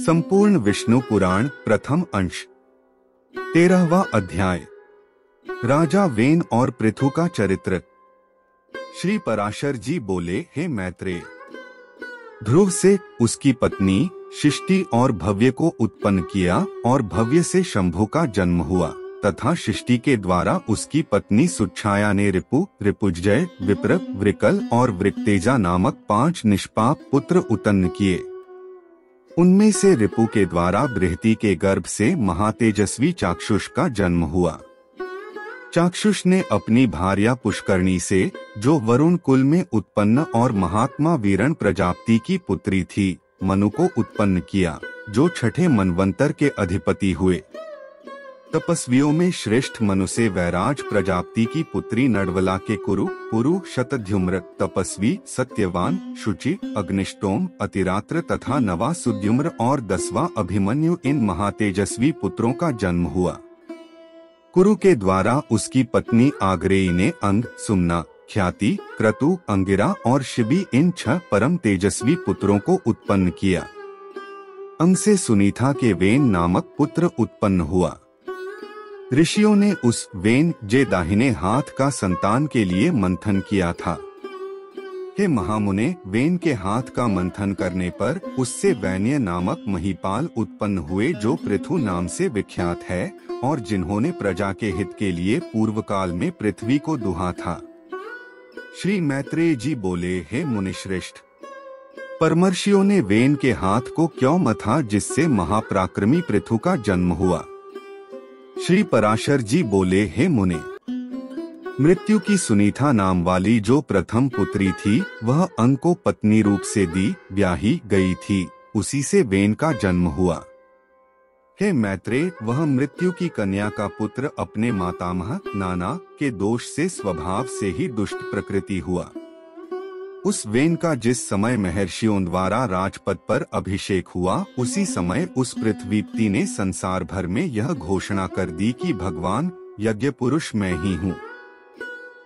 संपूर्ण विष्णु पुराण प्रथम अंश 13वां अध्याय। राजा वेन और पृथु का चरित्र। श्री पराशर जी बोले, हे मैत्रेय, ध्रुव से उसकी पत्नी शिष्टि और भव्य को उत्पन्न किया और भव्य से शंभु का जन्म हुआ तथा शिष्टि के द्वारा उसकी पत्नी सुच्छाया ने रिपु, रिपुजय, विप्र, वृकल और वृक्तेजा नामक 5 निष्पाप पुत्र उत्पन्न किए। उनमें से रिपु के द्वारा बृहति के गर्भ से महातेजस्वी चाक्षुष का जन्म हुआ। चाक्षुष ने अपनी भार्या पुष्करणी से, जो वरुण कुल में उत्पन्न और महात्मा वीरण प्रजापति की पुत्री थी, मनु को उत्पन्न किया, जो 6ठे मनवंतर के अधिपति हुए। तपस्वियों में श्रेष्ठ मनु से वैराज प्रजापति की पुत्री नडवला के कुरु, पुरु, शतद्युम्र, तपस्वी, सत्यवान, शुचि, अग्निष्टोम, अतिरात्र तथा नवा सुद्युम्र और 10वां अभिमन्यु इन महातेजस्वी पुत्रों का जन्म हुआ। कुरु के द्वारा उसकी पत्नी आग्रेयी ने अंग, सुमना, ख्याति, क्रतु, अंगिरा और शिबी इन 6 परम तेजस्वी पुत्रों को उत्पन्न किया। अंग से सुनीता के वेन नामक पुत्र उत्पन्न हुआ। ऋषियों ने उस वेन जे दाहिने हाथ का संतान के लिए मंथन किया था। हे महामुने, वेन के हाथ का मंथन करने पर उससे वैन्य नामक महीपाल उत्पन्न हुए, जो पृथु नाम से विख्यात है और जिन्होंने प्रजा के हित के लिए पूर्व काल में पृथ्वी को दुहा था। श्री मैत्रेय जी बोले, हे मुनिश्रेष्ठ, परमर्षियों ने वेन के हाथ को क्यों मथा जिससे महापराक्रमी पृथु का जन्म हुआ? श्री पराशर जी बोले, हे मुने, मृत्यु की सुनीता नाम वाली जो प्रथम पुत्री थी, वह अंग को पत्नी रूप से दी ब्याही गई थी, उसी से वेन का जन्म हुआ। हे मैत्रेय, वह मृत्यु की कन्या का पुत्र अपने मातामह नाना के दोष से स्वभाव से ही दुष्ट प्रकृति हुआ। उस वेन का जिस समय महर्षियों द्वारा राजपद पर अभिषेक हुआ, उसी समय उस पृथ्वीपति ने संसार भर में यह घोषणा कर दी कि भगवान यज्ञ पुरुष मैं ही हूँ।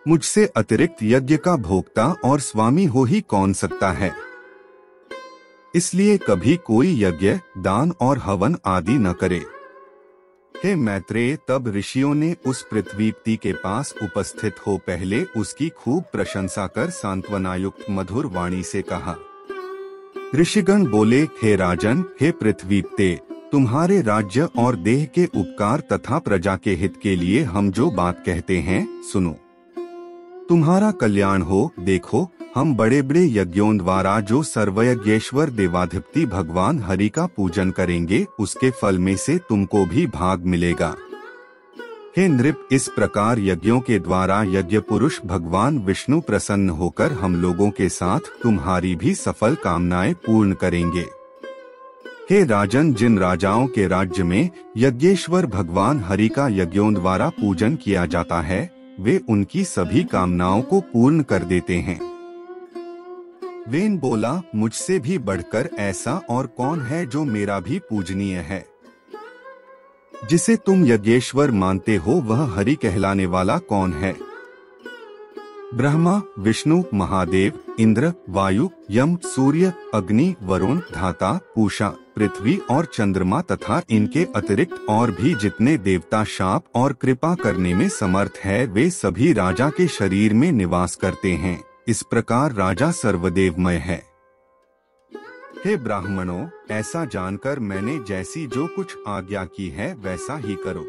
मुझसे अतिरिक्त यज्ञ का भोक्ता और स्वामी हो ही कौन सकता है। इसलिए कभी कोई यज्ञ, दान और हवन आदि न करे। हे मैत्रेय, तब ऋषियों ने उस पृथ्वीपति के पास उपस्थित हो पहले उसकी खूब प्रशंसा कर सांत्वनायुक्त मधुर वाणी से कहा। ऋषिगण बोले, हे राजन, हे पृथ्वीपते, तुम्हारे राज्य और देह के उपकार तथा प्रजा के हित के लिए हम जो बात कहते हैं सुनो। तुम्हारा कल्याण हो। देखो, हम बड़े बड़े यज्ञों द्वारा जो सर्वयज्ञेश्वर देवाधिपति भगवान हरि का पूजन करेंगे, उसके फल में से तुमको भी भाग मिलेगा। हे नृप, इस प्रकार यज्ञों के द्वारा यज्ञ पुरुष भगवान विष्णु प्रसन्न होकर हम लोगों के साथ तुम्हारी भी सफल कामनाएं पूर्ण करेंगे। हे राजन, जिन राजाओं के राज्य में यज्ञेश्वर भगवान हरि का यज्ञों द्वारा पूजन किया जाता है, वे उनकी सभी कामनाओं को पूर्ण कर देते हैं। वेन बोला, मुझसे भी बढ़कर ऐसा और कौन है जो मेरा भी पूजनीय है? जिसे तुम यज्ञेश्वर मानते हो वह हरि कहलाने वाला कौन है? ब्रह्मा, विष्णु, महादेव, इंद्र, वायु, यम, सूर्य, अग्नि, वरुण, धाता, पूषा, पृथ्वी और चंद्रमा तथा इनके अतिरिक्त और भी जितने देवता शाप और कृपा करने में समर्थ है, वे सभी राजा के शरीर में निवास करते हैं। इस प्रकार राजा सर्वदेवमय है। हे ब्राह्मणों, ऐसा जानकर मैंने जैसी जो कुछ आज्ञा की है वैसा ही करो।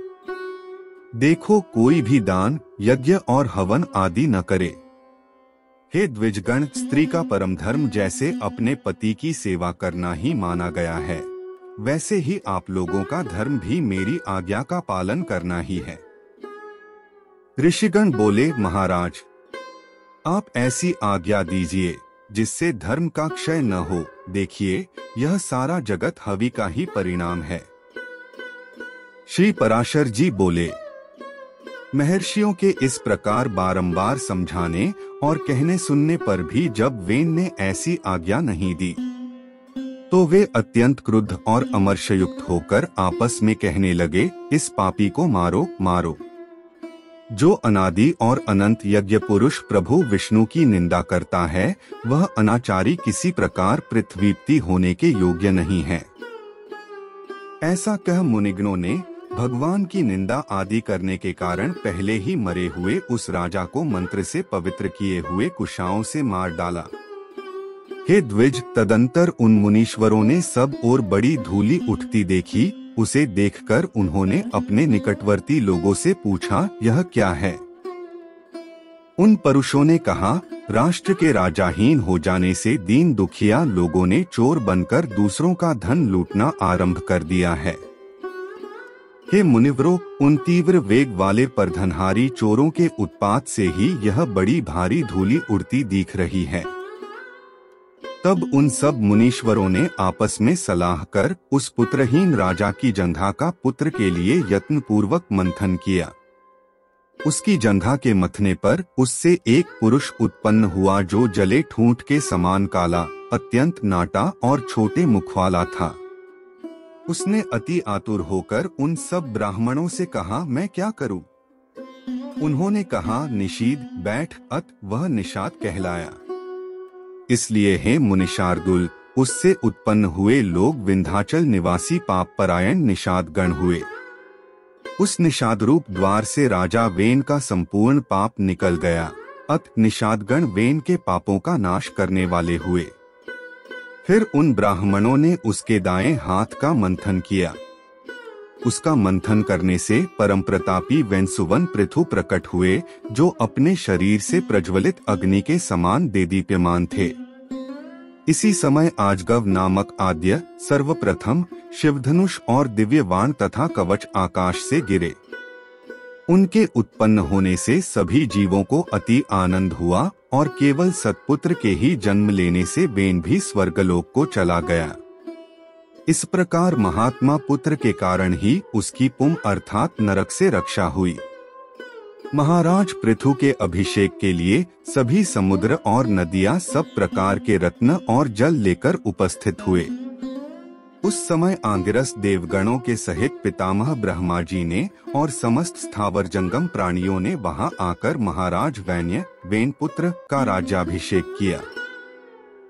देखो, कोई भी दान, यज्ञ और हवन आदि न करे। हे द्विजगण, स्त्री का परम धर्म जैसे अपने पति की सेवा करना ही माना गया है, वैसे ही आप लोगों का धर्म भी मेरी आज्ञा का पालन करना ही है। ऋषिगण बोले, महाराज, आप ऐसी आज्ञा दीजिए जिससे धर्म का क्षय न हो। देखिए, यह सारा जगत हवि का ही परिणाम है। श्री पराशर जी बोले, महर्षियों के इस प्रकार बारंबार समझाने और कहने सुनने पर भी जब वेन ने ऐसी आज्ञा नहीं दी, तो वे अत्यंत क्रुद्ध और अमर्षयुक्त होकर आपस में कहने लगे, इस पापी को मारो मारो। जो अनादि और अनंत यज्ञ पुरुष प्रभु विष्णु की निंदा करता है, वह अनाचारी किसी प्रकार पृथ्वीपति होने के योग्य नहीं है। ऐसा कह मुनिगणों ने भगवान की निंदा आदि करने के कारण पहले ही मरे हुए उस राजा को मंत्र से पवित्र किए हुए कुशाओं से मार डाला। हे द्विज, तदंतर उन मुनीश्वरों ने सब और बड़ी धूली उठती देखी। उसे देखकर उन्होंने अपने निकटवर्ती लोगों से पूछा, यह क्या है? उन पुरुषों ने कहा, राष्ट्र के राजाहीन हो जाने से दीन दुखिया लोगों ने चोर बनकर दूसरों का धन लूटना आरंभ कर दिया है। हे मुनिवरों, उन तीव्र वेग वाले परधनहारी चोरों के उत्पात से ही यह बड़ी भारी धूली उड़ती दिख रही है। तब उन सब मुनीश्वरों ने आपस में सलाह कर उस पुत्रहीन राजा की जंघा का पुत्र के लिए यत्न पूर्वक मंथन किया। उसकी जंघा के मथने पर उससे एक पुरुष उत्पन्न हुआ जो जले ठूंठ के समान काला, अत्यंत नाटा और छोटे मुख वाला था। उसने अति आतुर होकर उन सब ब्राह्मणों से कहा, मैं क्या करूं? उन्होंने कहा, निषीद बैठ। अत वह निषाद कहलाया। इसलिए हे मुनिशार्दुल, उससे उत्पन्न हुए लोग विंध्याचल निवासी पाप परायण निषाद गण हुए। उस निषाद रूप द्वार से राजा वेन का संपूर्ण पाप निकल गया। अत निषादगण वेन के पापों का नाश करने वाले हुए। फिर उन ब्राह्मणों ने उसके दाएं हाथ का मंथन किया। उसका मंथन करने से परम प्रतापी वेनसुवन पृथु प्रकट हुए, जो अपने शरीर से प्रज्वलित अग्नि के समान देदीप्यमान थे। इसी समय आजगव नामक आद्य सर्वप्रथम शिवधनुष और दिव्य वाण तथा कवच आकाश से गिरे। उनके उत्पन्न होने से सभी जीवों को अति आनंद हुआ और केवल सत्पुत्र के ही जन्म लेने से वेन भी स्वर्गलोक को चला गया। इस प्रकार महात्मा पुत्र के कारण ही उसकी पुम अर्थात नरक से रक्षा हुई। महाराज पृथु के अभिषेक के लिए सभी समुद्र और नदियां सब प्रकार के रत्न और जल लेकर उपस्थित हुए। उस समय आंगिरस देवगणों के सहित पितामह ब्रह्मा जी ने और समस्त स्थावर जंगम प्राणियों ने वहां आकर महाराज वेन पुत्र का राज्याभिषेक किया।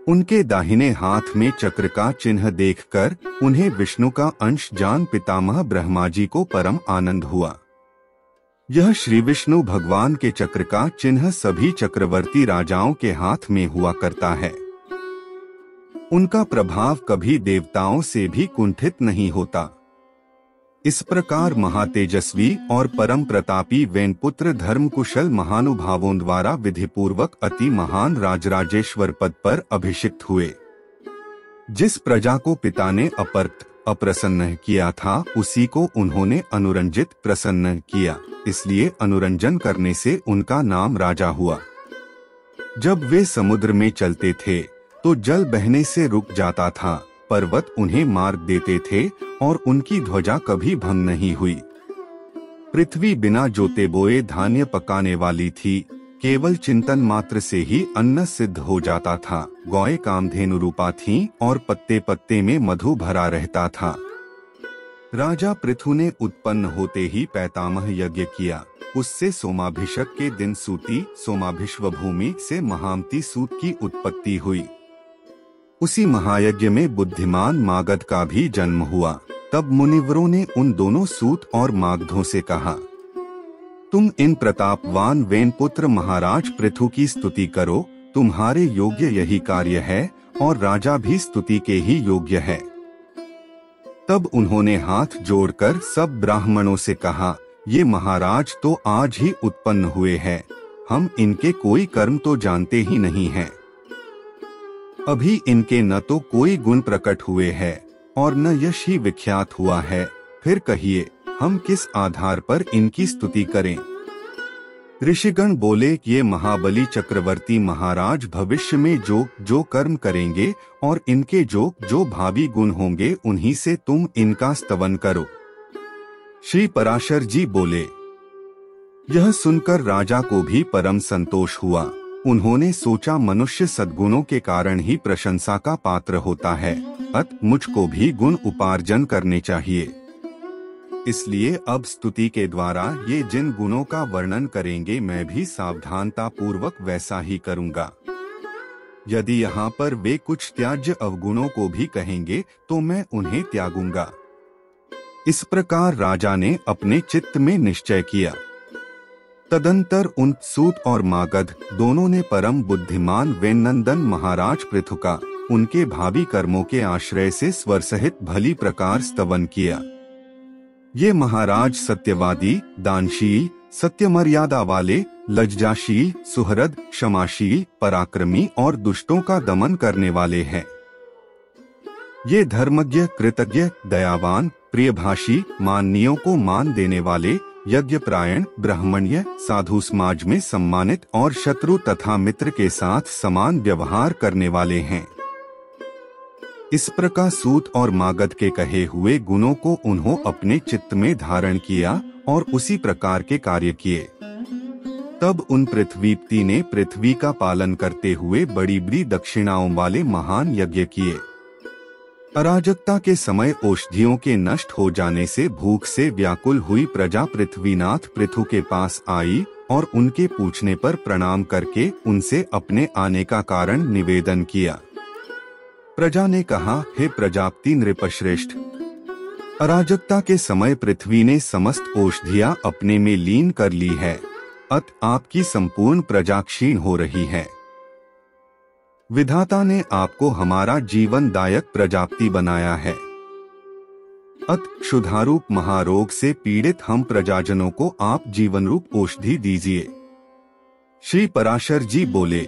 उनके दाहिने हाथ में चक्र का चिन्ह देखकर उन्हें विष्णु का अंश जान पितामह ब्रह्मा जी को परम आनंद हुआ। यह श्री विष्णु भगवान के चक्र का चिन्ह सभी चक्रवर्ती राजाओं के हाथ में हुआ करता है। उनका प्रभाव कभी देवताओं से भी कुंठित नहीं होता। इस प्रकार महातेजस्वी और परम प्रतापी वेनपुत्र धर्मकुशल महानुभावों द्वारा विधिपूर्वक अति महान राजराजेश्वर पद पर अभिषिक्त हुए। जिस प्रजा को पिता ने अप्रसन्न किया था, उसी को उन्होंने अनुरंजित प्रसन्न किया, इसलिए अनुरंजन करने से उनका नाम राजा हुआ। जब वे समुद्र में चलते थे तो जल बहने से रुक जाता था, पर्वत उन्हें मार्ग देते थे और उनकी ध्वजा कभी भंग नहीं हुई। पृथ्वी बिना जोते बोए धान्य पकाने वाली थी, केवल चिंतन मात्र से ही अन्न सिद्ध हो जाता था। गौएं कामधेनु रूपा थीं और पत्ते पत्ते में मधु भरा रहता था। राजा पृथु ने उत्पन्न होते ही पैतामह यज्ञ किया। उससे सोमाभिषेक के दिन सूती सोमाभिश्व भूमि से महामती सूत की उत्पत्ति हुई। उसी महायज्ञ में बुद्धिमान मागध का भी जन्म हुआ। तब मुनिवरों ने उन दोनों सूत और मागधों से कहा, तुम इन प्रतापवान वेनपुत्र महाराज पृथु की स्तुति करो, तुम्हारे योग्य यही कार्य है और राजा भी स्तुति के ही योग्य है। तब उन्होंने हाथ जोड़कर सब ब्राह्मणों से कहा, ये महाराज तो आज ही उत्पन्न हुए हैं, हम इनके कोई कर्म तो जानते ही नहीं हैं। अभी इनके न तो कोई गुण प्रकट हुए हैं और न यश ही विख्यात हुआ है, फिर कहिए हम किस आधार पर इनकी स्तुति करें। ऋषिगण बोले, ये महाबली चक्रवर्ती महाराज भविष्य में जो कर्म करेंगे और इनके जो भावी गुण होंगे, उन्हीं से तुम इनका स्तवन करो। श्री पराशर जी बोले, यह सुनकर राजा को भी परम संतोष हुआ। उन्होंने सोचा, मनुष्य सद्गुणों के कारण ही प्रशंसा का पात्र होता है, अत मुझको भी गुण उपार्जन करने चाहिए। इसलिए अब स्तुति के द्वारा ये जिन गुणों का वर्णन करेंगे, मैं भी सावधानता पूर्वक वैसा ही करूंगा। यदि यहाँ पर वे कुछ त्याज्य अवगुणों को भी कहेंगे तो मैं उन्हें त्यागूंगा। इस प्रकार राजा ने अपने चित्त में निश्चय किया। तदंतर उन सूत और मागध दोनों ने परम बुद्धिमान वेननंदन महाराज पृथु का उनके भावी कर्मों के आश्रय से स्वर सहित भली प्रकार स्तवन किया। ये महाराज सत्यवादी, दानशील, सत्य मर्यादा वाले, लज्जाशील, सुहृद, क्षमाशील, पराक्रमी और दुष्टों का दमन करने वाले हैं। ये धर्मज्ञ, कृतज्ञ, दयावान, प्रियभाषी, माननीयों को मान देने वाले, यज्ञपरायण, ब्राह्मण्य, साधु समाज में सम्मानित और शत्रु तथा मित्र के साथ समान व्यवहार करने वाले हैं। इस प्रकार सूत और मागध के कहे हुए गुणों को उन्होंने अपने चित्त में धारण किया और उसी प्रकार के कार्य किए। तब उन पृथ्वीपति ने पृथ्वी का पालन करते हुए बड़ी बड़ी दक्षिणाओं वाले महान यज्ञ किए। अराजकता के समय औषधियों के नष्ट हो जाने से भूख से व्याकुल हुई प्रजा पृथ्वीनाथ पृथु के पास आई और उनके पूछने पर प्रणाम करके उनसे अपने आने का कारण निवेदन किया। प्रजा ने कहा, हे प्रजापति नृपश्रेष्ठ, अराजकता के समय पृथ्वी ने समस्त औषधियां अपने में लीन कर ली है, अत आपकी संपूर्ण प्रजा क्षीण हो रही है। विधाता ने आपको हमारा जीवनदायक प्रजापति बनाया है, अत क्षुधारूप महारोग से पीड़ित हम प्रजाजनों को आप जीवन रूप औषधि दीजिए। श्री पराशर जी बोले।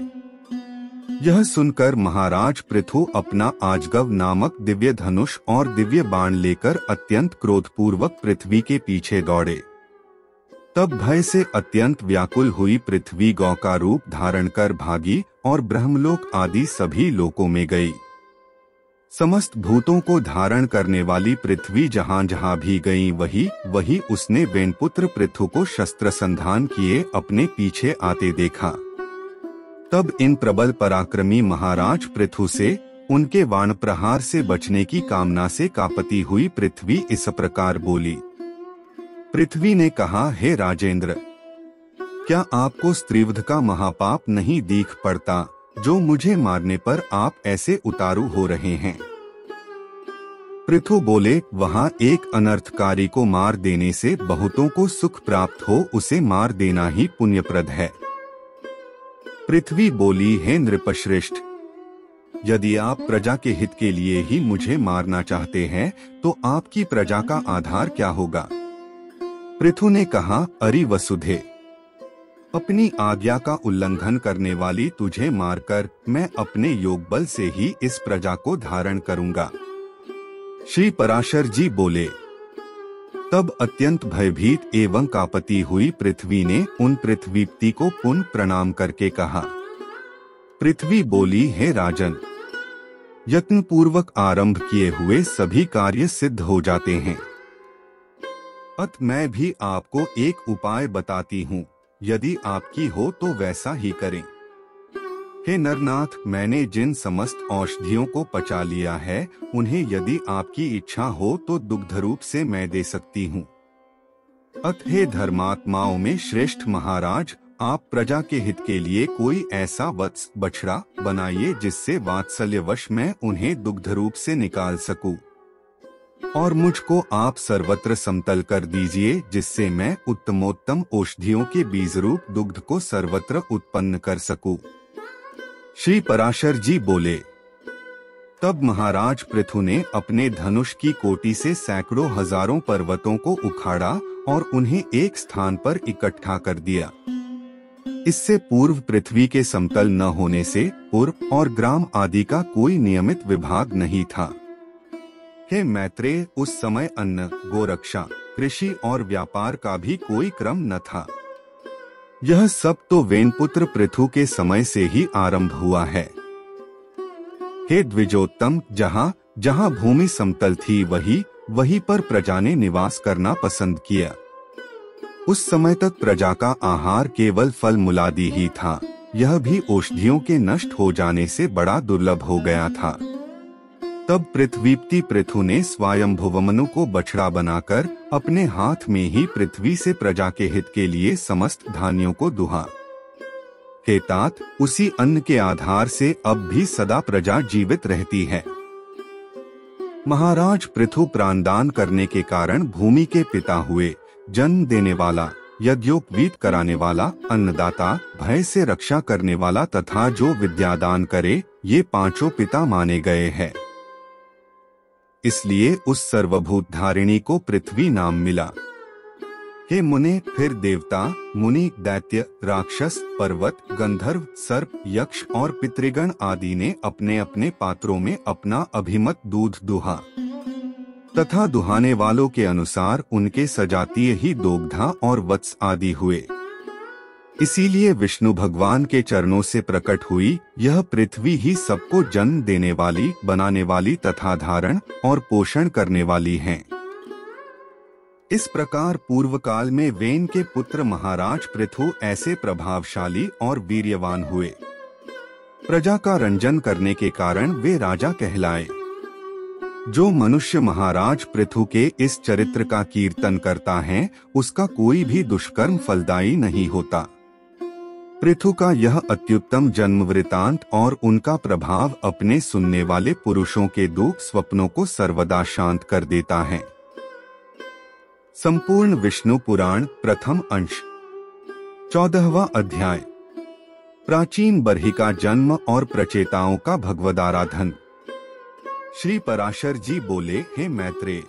यह सुनकर महाराज पृथु अपना आजगव नामक दिव्य धनुष और दिव्य बाण लेकर अत्यंत क्रोधपूर्वक पृथ्वी के पीछे दौड़े। तब भय से अत्यंत व्याकुल हुई पृथ्वी गौ का रूप धारण कर भागी और ब्रह्मलोक आदि सभी लोकों में गई। समस्त भूतों को धारण करने वाली पृथ्वी जहां जहां भी गई वही उसने वेनपुत्र पृथु को शस्त्र संधान किए अपने पीछे आते देखा। तब इन प्रबल पराक्रमी महाराज पृथु से उनके वाण प्रहार से बचने की कामना से कांपती हुई पृथ्वी इस प्रकार बोली। पृथ्वी ने कहा, हे राजेंद्र, क्या आपको स्त्रीवध का महापाप नहीं दीख पड़ता जो मुझे मारने पर आप ऐसे उतारू हो रहे हैं? पृथु बोले, वहाँ एक अनर्थकारी को मार देने से बहुतों को सुख प्राप्त हो, उसे मार देना ही पुण्यप्रद है। पृथ्वी बोली, हे नृपश्रेष्ठ, यदि आप प्रजा के हित के लिए ही मुझे मारना चाहते हैं तो आपकी प्रजा का आधार क्या होगा? पृथु ने कहा, अरि वसुधे, अपनी आज्ञा का उल्लंघन करने वाली तुझे मारकर मैं अपने योग बल से ही इस प्रजा को धारण करूंगा। श्री पराशर जी बोले। तब अत्यंत भयभीत एवं कांपती हुई पृथ्वी ने उन पृथ्वीपति को पुनः प्रणाम करके कहा। पृथ्वी बोली, हे राजन, यत्न पूर्वक आरंभ किए हुए सभी कार्य सिद्ध हो जाते हैं, अत मैं भी आपको एक उपाय बताती हूँ, यदि आपकी हो तो वैसा ही करें। हे नरनाथ, मैंने जिन समस्त औषधियों को पचा लिया है उन्हें यदि आपकी इच्छा हो तो दुग्ध रूप से मैं दे सकती हूँ। अत हे धर्मात्माओं में श्रेष्ठ महाराज, आप प्रजा के हित के लिए कोई ऐसा वत्स बछड़ा बनाइए जिससे वात्सल्यवश मैं उन्हें दुग्ध रूप से निकाल सकूं, और मुझको आप सर्वत्र समतल कर दीजिए जिससे मैं उत्तमोत्तम औषधियों के बीज रूप दुग्ध को सर्वत्र उत्पन्न कर सकूं। श्री पराशर जी बोले। तब महाराज पृथु ने अपने धनुष की कोटि से सैकड़ों हजारों पर्वतों को उखाड़ा और उन्हें एक स्थान पर इकट्ठा कर दिया। इससे पूर्व पृथ्वी के समतल न होने से पूर्व और ग्राम आदि का कोई नियमित विभाग नहीं था। हे मैत्रेय, उस समय अन्न, गोरक्षा, कृषि और व्यापार का भी कोई क्रम न था। यह सब तो वेनपुत्र पृथु के समय से ही आरंभ हुआ है। हे द्विजोत्तम, जहाँ जहाँ भूमि समतल थी वहीं पर प्रजा ने निवास करना पसंद किया। उस समय तक प्रजा का आहार केवल फल मूलादि ही था, यह भी औषधियों के नष्ट हो जाने से बड़ा दुर्लभ हो गया था। तब पृथ्वीपति पृथु ने स्वयंभुवमनु को बछड़ा बनाकर अपने हाथ में ही पृथ्वी से प्रजा के हित के लिए समस्त धान्यों को दुहा। हे तात, उसी अन्न के आधार से अब भी सदा प्रजा जीवित रहती है। महाराज पृथु प्राणदान करने के कारण भूमि के पिता हुए, जन्म देने वाला, यज्ञोपवीत कराने वाला, अन्नदाता, भय से रक्षा करने वाला तथा जो विद्यादान करे, ये पांचों पिता माने गए हैं। इसलिए उस सर्वभूत धारिणी को पृथ्वी नाम मिला। हे मुने, फिर देवता, मुनि, दैत्य, राक्षस, पर्वत, गंधर्व, सर्प, यक्ष और पितृगण आदि ने अपने अपने पात्रों में अपना अभिमत दूध दुहा तथा दुहाने वालों के अनुसार उनके सजातीय ही दोग्धा और वत्स आदि हुए। इसीलिए विष्णु भगवान के चरणों से प्रकट हुई यह पृथ्वी ही सबको जन्म देने वाली, बनाने वाली तथा धारण और पोषण करने वाली है। इस प्रकार पूर्व काल में वेन के पुत्र महाराज पृथु ऐसे प्रभावशाली और वीर्यवान हुए। प्रजा का रंजन करने के कारण वे राजा कहलाए। जो मनुष्य महाराज पृथु के इस चरित्र का कीर्तन करता है, उसका कोई भी दुष्कर्म फलदायी नहीं होता। पृथु का यह अत्युत्तम जन्म वृतांत और उनका प्रभाव अपने सुनने वाले पुरुषों के दुख स्वप्नों को सर्वदा शांत कर देता है। संपूर्ण विष्णु पुराण प्रथम अंश 14वां अध्याय। प्राचीन बरही का जन्म और प्रचेताओं का भगवदाराधन। श्री पराशर जी बोले, हे मैत्रेय,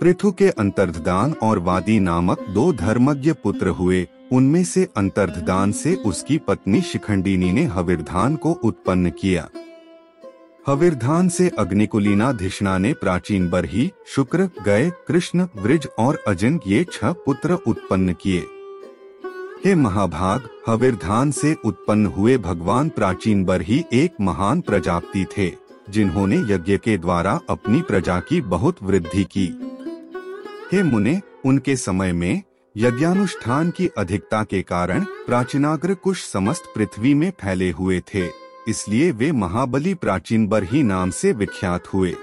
पृथु के अंतर्धान और वादी नामक दो धर्मज्ञ पुत्र हुए। उनमें से अंतर्धान से उसकी पत्नी शिखंडिनी ने हविर्धान को उत्पन्न किया। हविर्धान से अग्निकुलीना धिषणा ने प्राचीन बरही, शुक्र, गय, कृष्ण, वृज और अजिन ये 6 पुत्र उत्पन्न किए। हे महाभाग, हविर्धान से उत्पन्न हुए भगवान प्राचीन बरही एक महान प्रजापति थे, जिन्होंने यज्ञ के द्वारा अपनी प्रजा की बहुत वृद्धि की। हे मुने, उनके समय में यज्ञानुष्ठान की अधिकता के कारण प्राचीनाग्र कुश समस्त पृथ्वी में फैले हुए थे, इसलिए वे महाबली प्राचीन बरही नाम से विख्यात हुए।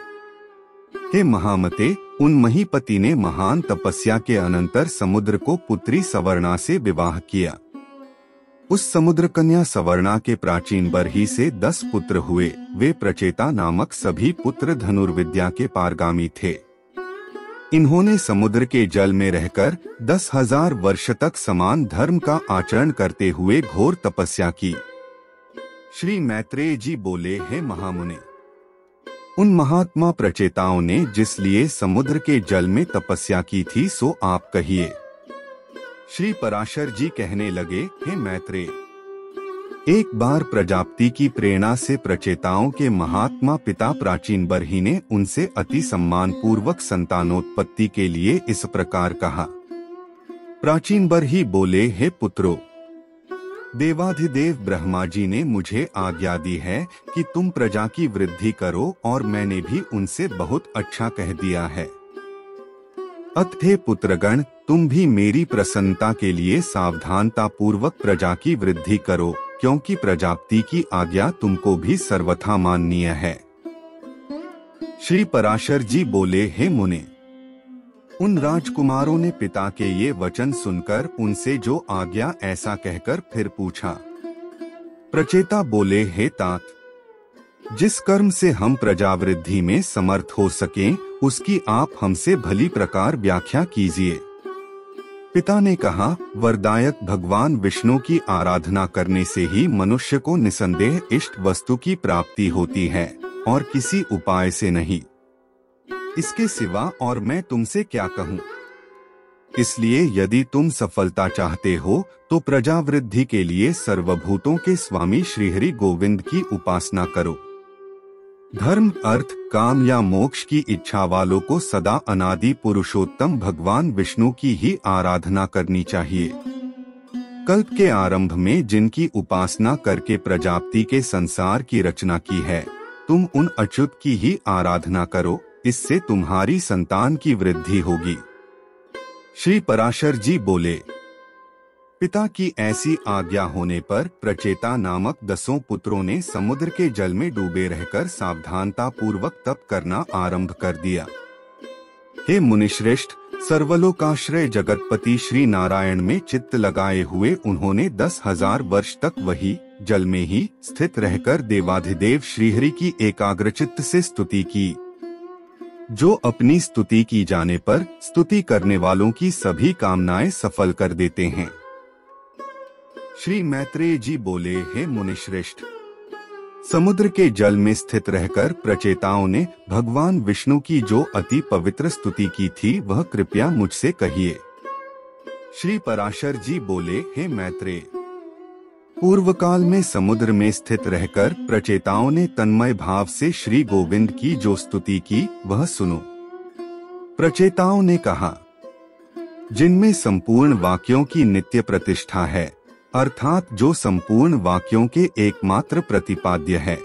हे महामते, उन महीपति ने महान तपस्या के अनंतर समुद्र को पुत्री सवर्णा से विवाह किया। उस समुद्र कन्या सवर्णा के प्राचीन बरही से 10 पुत्र हुए। वे प्रचेता नामक सभी पुत्र धनुर्विद्या के पारगामी थे। इन्होंने समुद्र के जल में रहकर 10,000 वर्ष तक समान धर्म का आचरण करते हुए घोर तपस्या की। श्री मैत्रेय जी बोले, हे महामुने, उन महात्मा प्रचेताओं ने जिस लिए समुद्र के जल में तपस्या की थी सो आप कहिए। श्री पराशर जी कहने लगे, हे मैत्रेय, एक बार प्रजापति की प्रेरणा से प्रचेताओं के महात्मा पिता प्राचीन बरही ने उनसे अति सम्मान पूर्वक संतानोत्पत्ति के लिए इस प्रकार कहा। प्राचीन बरही बोले, हे पुत्रों, देवाधिदेव ब्रह्मा जी ने मुझे आज्ञा दी है कि तुम प्रजा की वृद्धि करो और मैंने भी उनसे बहुत अच्छा कह दिया है। अतः पुत्रगण, तुम भी मेरी प्रसन्नता के लिए सावधानता पूर्वक प्रजा की वृद्धि करो, क्योंकि प्रजापति की आज्ञा तुमको भी सर्वथा माननीय है। श्री पराशर जी बोले, हे मुने, उन राजकुमारों ने पिता के ये वचन सुनकर उनसे जो आज्ञा ऐसा कहकर फिर पूछा। प्रचेता बोले, हे तात, जिस कर्म से हम प्रजावृद्धि में समर्थ हो सकें, उसकी आप हमसे भली प्रकार व्याख्या कीजिए। पिता ने कहा, वरदायक भगवान विष्णु की आराधना करने से ही मनुष्य को निसंदेह इष्ट वस्तु की प्राप्ति होती है और किसी उपाय से नहीं। इसके सिवा और मैं तुमसे क्या कहूँ। इसलिए यदि तुम सफलता चाहते हो तो प्रजावृद्धि के लिए सर्वभूतों के स्वामी श्रीहरि गोविंद की उपासना करो। धर्म, अर्थ, काम या मोक्ष की इच्छा वालों को सदा अनादि पुरुषोत्तम भगवान विष्णु की ही आराधना करनी चाहिए। कल्प के आरंभ में जिनकी उपासना करके प्रजापति के संसार की रचना की है, तुम उन अच्युत की ही आराधना करो, इससे तुम्हारी संतान की वृद्धि होगी। श्री पराशर जी बोले, पिता की ऐसी आज्ञा होने पर प्रचेता नामक 10 पुत्रों ने समुद्र के जल में डूबे रहकर सावधानता पूर्वक तप करना आरंभ कर दिया। हे मुनिश्रेष्ठ, सर्वलोकाश्रय जगतपति श्री नारायण में चित्त लगाए हुए उन्होंने 10,000 वर्ष तक वही जल में ही स्थित रहकर देवाधिदेव श्रीहरि की एकाग्रचित्त से स्तुति की। जो अपनी स्तुति की जाने पर स्तुति करने वालों की सभी कामनाएं सफल कर देते हैं। श्री मैत्रेय जी बोले, हे मुनिश्रेष्ठ, समुद्र के जल में स्थित रहकर प्रचेताओं ने भगवान विष्णु की जो अति पवित्र स्तुति की थी वह कृपया मुझसे कहिए। श्री पराशर जी बोले, हे मैत्रेय, पूर्व काल में समुद्र में स्थित रहकर प्रचेताओं ने तन्मय भाव से श्री गोविंद की जो स्तुति की वह सुनो। प्रचेताओं ने कहा, जिनमें संपूर्ण वाक्यों की नित्य प्रतिष्ठा है, अर्थात जो संपूर्ण वाक्यों के एकमात्र प्रतिपाद्य है,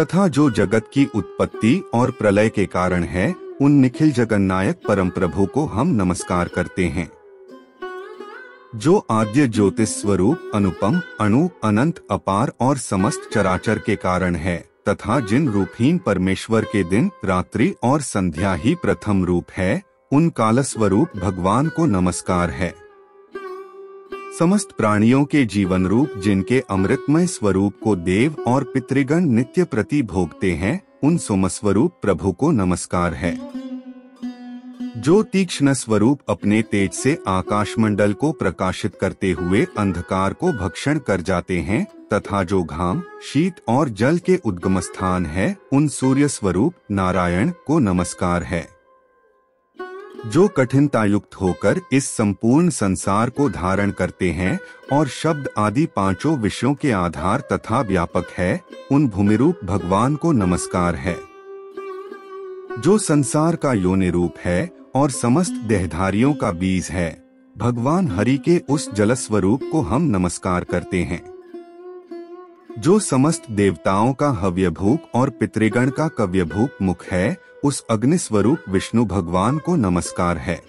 तथा जो जगत की उत्पत्ति और प्रलय के कारण है, उन निखिल जगन्नायक परम प्रभु को हम नमस्कार करते हैं। जो आद्य ज्योतिष स्वरूप अनुपम अणु अनंत अपार और समस्त चराचर के कारण है, तथा जिन रूपहीन परमेश्वर के दिन रात्रि और संध्या ही प्रथम रूप है, उन काल स्वरूप भगवान को नमस्कार है। समस्त प्राणियों के जीवन रूप जिनके अमृतमय स्वरूप को देव और पितृगण नित्य प्रति भोगते हैं, उन सोमस्वरूप प्रभु को नमस्कार है। जो तीक्ष्ण स्वरूप अपने तेज से आकाशमंडल को प्रकाशित करते हुए अंधकार को भक्षण कर जाते हैं, तथा जो घाम शीत और जल के उद्गम स्थान है, उन सूर्य स्वरूप नारायण को नमस्कार है। जो कठिनता युक्त होकर इस संपूर्ण संसार को धारण करते हैं और शब्द आदि पांचों विषयों के आधार तथा व्यापक है, उन भूमिरूप भगवान को नमस्कार है। जो संसार का योनि रूप है और समस्त देहधारियों का बीज है, भगवान हरि के उस जल स्वरूप को हम नमस्कार करते हैं। जो समस्त देवताओं का हव्यभूक और पितृगण का कव्यभूक मुख है, उस अग्नि स्वरूप विष्णु भगवान को नमस्कार है।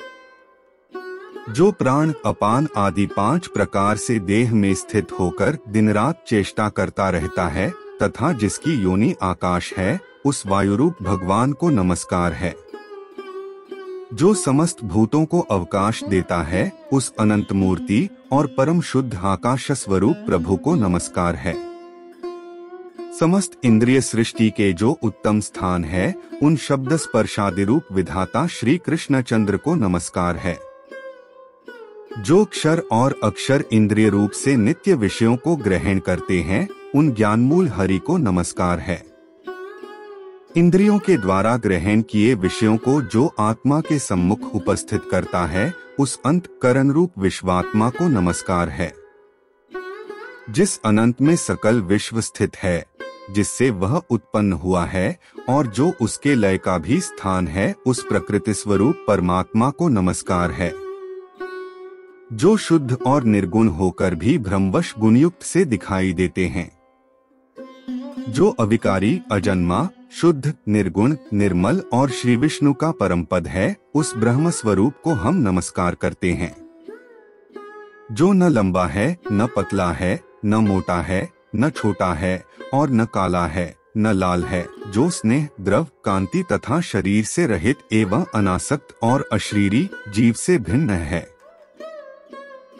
जो प्राण अपान आदि 5 प्रकार से देह में स्थित होकर दिन रात चेष्टा करता रहता है, तथा जिसकी योनि आकाश है, उस वायुरूप भगवान को नमस्कार है। जो समस्त भूतों को अवकाश देता है, उस अनंत मूर्ति और परम शुद्ध आकाश स्वरूप प्रभु को नमस्कार है। समस्त इंद्रिय सृष्टि के जो उत्तम स्थान है, उन शब्द स्पर्शादि रूप विधाता श्री कृष्ण चंद्र को नमस्कार है। जो क्षर और अक्षर इंद्रिय रूप से नित्य विषयों को ग्रहण करते हैं, उन ज्ञानमूल हरि को नमस्कार है। इंद्रियों के द्वारा ग्रहण किए विषयों को जो आत्मा के सम्मुख उपस्थित करता है, उस अंत करण रूप विश्वात्मा को नमस्कार है। जिस अनंत में सकल विश्व स्थित है, जिससे वह उत्पन्न हुआ है और जो उसके लय का भी स्थान है, उस प्रकृति स्वरूप परमात्मा को नमस्कार है। जो शुद्ध और निर्गुण होकर भी भ्रमवश गुणयुक्त से दिखाई देते हैं, जो अविकारी अजन्मा शुद्ध निर्गुण निर्मल और श्री विष्णु का परम पद है, उस ब्रह्म स्वरूप को हम नमस्कार करते हैं। जो न लंबा है, न पतला है, न मोटा है, न छोटा है और न काला है, न लाल है, जो स्नेह द्रव कांति तथा शरीर से रहित एवं अनासक्त और अशरीरी जीव से भिन्न है।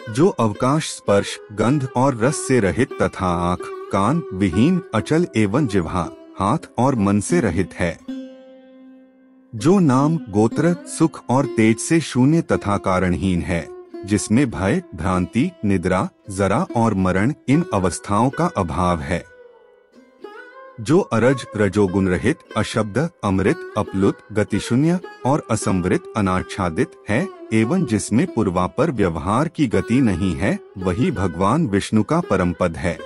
जो अवकाश स्पर्श गंध और रस से रहित तथा आँख कान विहीन अचल एवं जिह्वा हाथ और मन से रहित है। जो नाम गोत्र सुख और तेज से शून्य तथा कारणहीन है, जिसमें भय भ्रांति निद्रा जरा और मरण इन अवस्थाओं का अभाव है। जो अरज रजोगुण रहित अशब्द अमृत अपलुत गतिशून्य और असंवृत अनाच्छादित है, एवं जिसमें पूर्वापर व्यवहार की गति नहीं है, वही भगवान विष्णु का परम पद है।